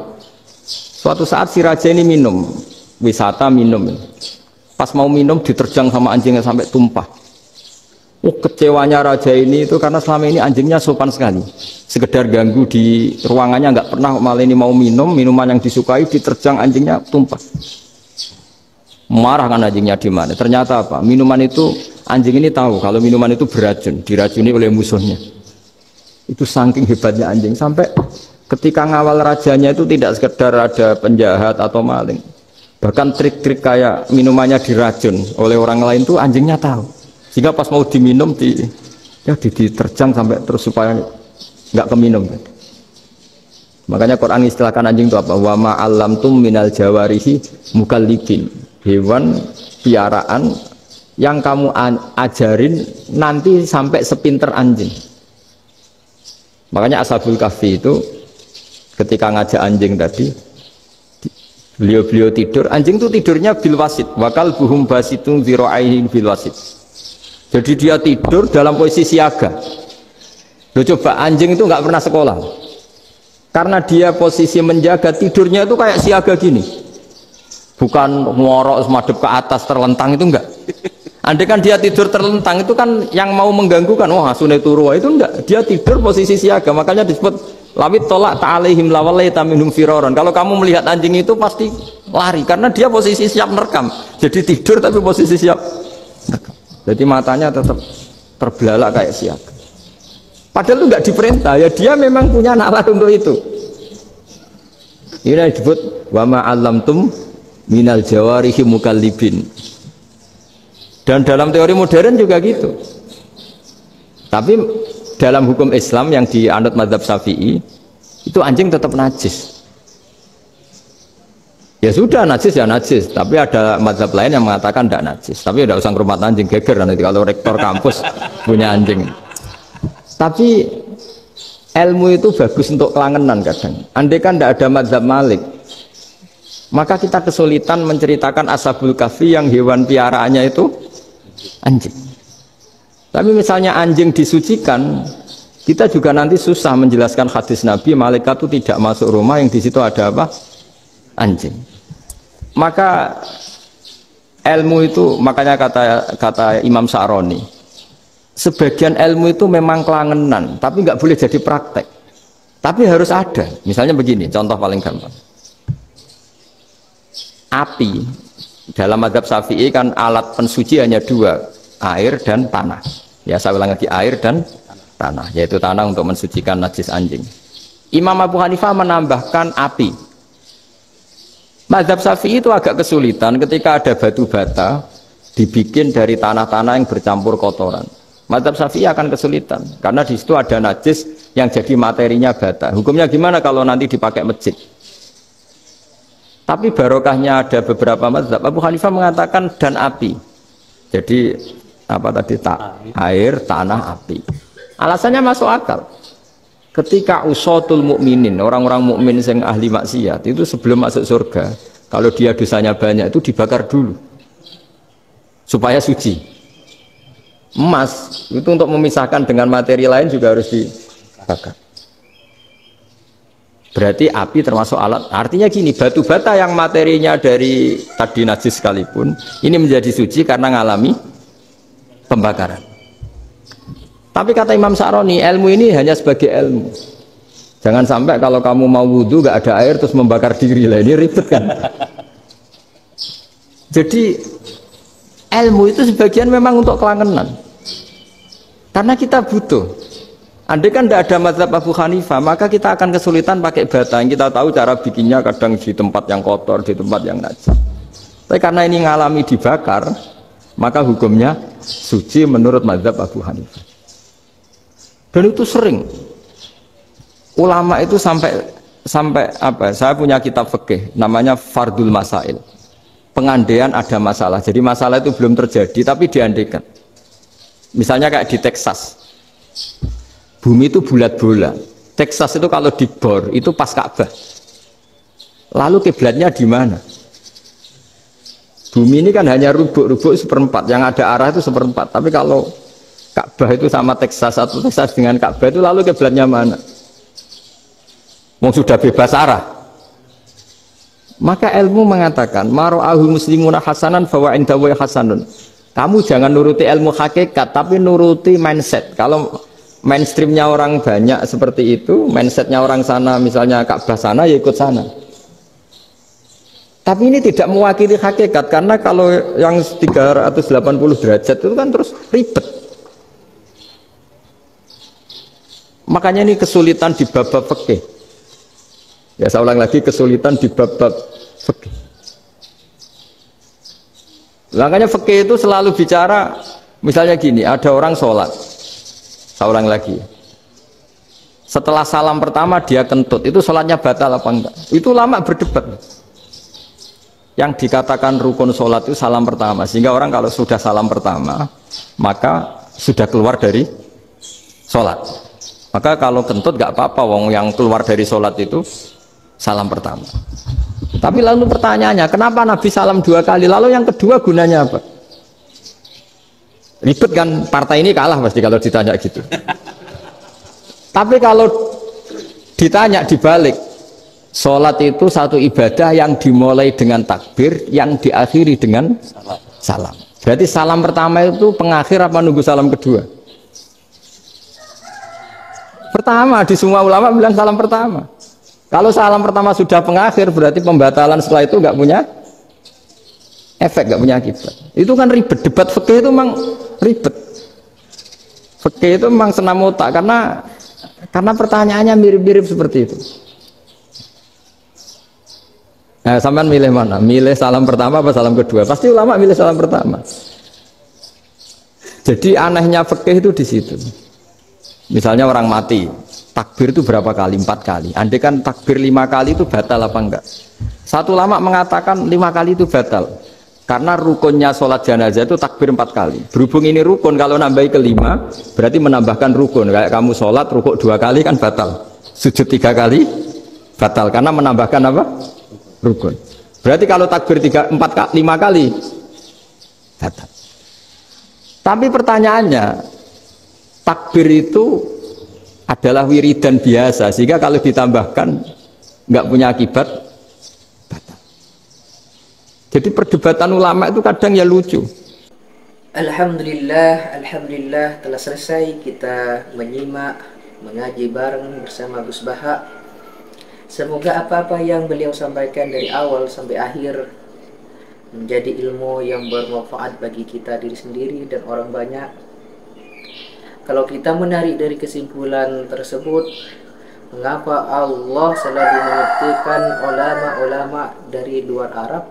Suatu saat si raja ini minum, wisata minum. Pas mau minum diterjang sama anjingnya sampai tumpah. Kecewanya raja ini itu karena selama ini anjingnya sopan sekali. Sekedar ganggu di ruangannya nggak pernah, malah ini mau minum, minuman yang disukai diterjang anjingnya tumpah. Marah kan anjingnya di mana? Ternyata apa? Minuman itu anjing ini tahu kalau minuman itu beracun, diracuni oleh musuhnya. Itu saking hebatnya anjing sampai ketika ngawal rajanya itu tidak sekedar ada penjahat atau maling. Bahkan trik-trik kayak minumannya diracun oleh orang lain itu anjingnya tahu. Sehingga pas mau diminum diterjang sampai terus supaya nggak keminum. Makanya Quran istilahkan anjing itu apa? Wa ma 'allamtum minal jawarihi mukallibin. Hewan piaraan yang kamu ajarin nanti sampai sepinter anjing. Makanya Ashabul Kahfi itu ketika ngajak anjing tadi, beliau tidur, anjing itu tidurnya bil wasit, wakal buhum basitun zira'aihi bil wasit. Jadi dia tidur dalam posisi siaga. Loh coba anjing itu nggak pernah sekolah, karena dia posisi menjaga, tidurnya itu kayak siaga gini, bukan ngorok semadep ke atas terlentang, itu enggak. Andai kan dia tidur terlentang itu kan yang mau mengganggu kan, wah sunai turu, itu enggak. Dia tidur posisi siaga, makanya disebut lawit tolak ta'alaihim lawalaita minhum firaron. Kalau kamu melihat anjing itu pasti lari karena dia posisi siap merekam. Jadi tidur tapi posisi siap merekam. Jadi matanya tetap terbelalak kayak siaga. Padahal itu enggak diperintah, ya dia memang punya nalar untuk itu. Ini disebut wa ma 'allamtum minal jawarihi mukallibin. Dan dalam teori modern juga gitu. Tapi dalam hukum Islam yang dianut mazhab Syafi'i itu anjing tetap najis. Ya sudah najis ya najis, tapi ada mazhab lain yang mengatakan tidak najis. Tapi tidak usah ngurmat anjing, geger nanti kalau rektor kampus punya anjing. Tapi ilmu itu bagus untuk kelangenan kadang. Andai kan tidak ada mazhab Malik, maka kita kesulitan menceritakan Ashabul Kahfi yang hewan piaraannya itu anjing. Tapi misalnya anjing disucikan, kita juga nanti susah menjelaskan hadis Nabi malaikat itu tidak masuk rumah yang di situ ada apa? Anjing. Maka ilmu itu, makanya kata Imam Sa'roni, sebagian ilmu itu memang kelangenan, tapi nggak boleh jadi praktek. Tapi harus ada. Misalnya begini, contoh paling gampang. Api dalam mazhab Syafi'i kan alat pensuci hanya dua, air dan tanah. Ya saya ulang lagi, air dan tanah, yaitu tanah untuk mensucikan najis anjing. Imam Abu Hanifah menambahkan api. Mazhab Syafi'i itu agak kesulitan ketika ada batu bata dibikin dari tanah-tanah yang bercampur kotoran. Mazhab Syafi'i akan kesulitan karena di situ ada najis yang jadi materinya bata. Hukumnya gimana kalau nanti dipakai masjid? Tapi barokahnya ada beberapa mazhab. Abu Hanifah mengatakan dan api. Jadi apa tadi air, tanah, api. Alasannya masuk akal. Ketika usatul mukminin, orang-orang mukmin yang ahli maksiat itu sebelum masuk surga, kalau dia dosanya banyak itu dibakar dulu supaya suci. Emas itu untuk memisahkan dengan materi lain juga harus dibakar. Berarti api termasuk alat. Artinya gini, batu bata yang materinya dari tadi najis sekalipun ini menjadi suci karena ngalami pembakaran. Tapi kata Imam Sa'roni, ilmu ini hanya sebagai ilmu. Jangan sampai kalau kamu mau wudhu gak ada air terus membakar diri lah, ini ribet kan. Jadi ilmu itu sebagian memang untuk kelangenan. Karena kita butuh. Andai kan tidak ada mazhab Abu Hanifah, maka kita akan kesulitan pakai bata. Yang kita tahu cara bikinnya kadang di tempat yang kotor, di tempat yang najis. Tapi karena ini ngalami dibakar, maka hukumnya suci menurut mazhab Abu Hanifah. Dan itu sering. Ulama itu sampai apa? Saya punya kitab fikih namanya Fardul Masail. Pengandaian ada masalah. Jadi masalah itu belum terjadi tapi diandaikan. Misalnya kayak di Texas, bumi itu bulat bola. Texas itu kalau dibor itu pas Ka'bah. Lalu kiblatnya di mana? Bumi ini kan hanya rubuk-rubuk seperempat, yang ada arah itu seperempat. Tapi kalau Ka'bah itu sama Texas atau Texas dengan Ka'bah itu lalu kiblatnya mana? Mau sudah bebas arah. Maka ilmu mengatakan maro'ahu muslimuna hasanan fawa indahu hasanun. Kamu jangan nuruti ilmu hakikat, tapi nuruti mindset. Kalau mainstreamnya orang banyak seperti itu, mindsetnya orang sana, misalnya Ka'bah sana, ya ikut sana. Tapi ini tidak mewakili hakikat, karena kalau yang 380 derajat itu kan terus ribet. Makanya ini kesulitan di bab-bab fikih. Ya saya ulang lagi, kesulitan di bab-bab fikih. Makanya fikih itu selalu bicara, misalnya gini, ada orang sholat, saya ulang lagi, setelah salam pertama dia kentut, itu sholatnya batal apa enggak? Itu lama berdebat. Yang dikatakan rukun sholat itu salam pertama, sehingga orang kalau sudah salam pertama, maka sudah keluar dari sholat. Maka kalau kentut enggak apa-apa, wong yang keluar dari sholat itu salam pertama. Tapi lalu pertanyaannya, kenapa Nabi salam 2 kali? Lalu yang kedua gunanya apa? Ribet kan, partai ini kalah pasti kalau ditanya gitu. Tapi kalau ditanya dibalik, sholat itu satu ibadah yang dimulai dengan takbir, yang diakhiri dengan salam. Berarti salam pertama itu pengakhir apa nunggu salam kedua? Pertama, di semua ulama bilang salam pertama. Kalau salam pertama sudah pengakhir, berarti pembatalan setelah itu nggak punya efek, nggak punya akibat. Itu kan ribet. Debat fikih itu memang ribet. Fikih itu memang senam otak karena pertanyaannya mirip-mirip seperti itu. Nah, sampean milih mana? Milih salam pertama apa salam kedua? Pasti ulama milih salam pertama. Jadi anehnya fikih itu di situ. Misalnya orang mati, takbir itu berapa kali? 4 kali. Andai kan takbir 5 kali itu batal apa enggak? Satu ulama mengatakan 5 kali itu batal. Karena rukunnya sholat jenazah itu takbir 4 kali. Berhubung ini rukun, kalau nambahi ke 5, berarti menambahkan rukun. Kayak kamu sholat, rukuk 2 kali kan batal. Sujud 3 kali, batal. Karena menambahkan apa? Rukun. Berarti kalau takbir 3, 4, 5 kali, batal. Tapi pertanyaannya, takbir itu adalah wiridan biasa. Sehingga kalau ditambahkan, nggak punya akibat, batal. Jadi perdebatan ulama itu kadang ya lucu. Alhamdulillah telah selesai kita menyimak, mengaji bareng bersama Gus Baha. Semoga apa-apa yang beliau sampaikan dari awal sampai akhir menjadi ilmu yang bermanfaat bagi kita diri sendiri dan orang banyak. Kalau kita menarik dari kesimpulan tersebut, mengapa Allah selalu menyebutkan ulama-ulama dari luar Arab?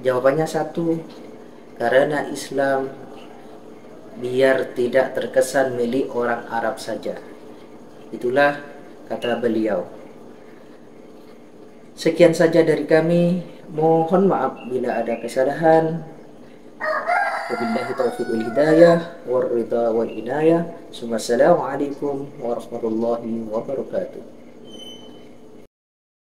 Jawabannya satu, karena Islam biar tidak terkesan milik orang Arab saja. Itulah kata beliau. Sekian saja dari kami. Mohon maaf bila ada kesalahan. Wabillahi taufiq wal hidayah war ridha wal inayah. Assalamualaikum warahmatullahi wabarakatuh.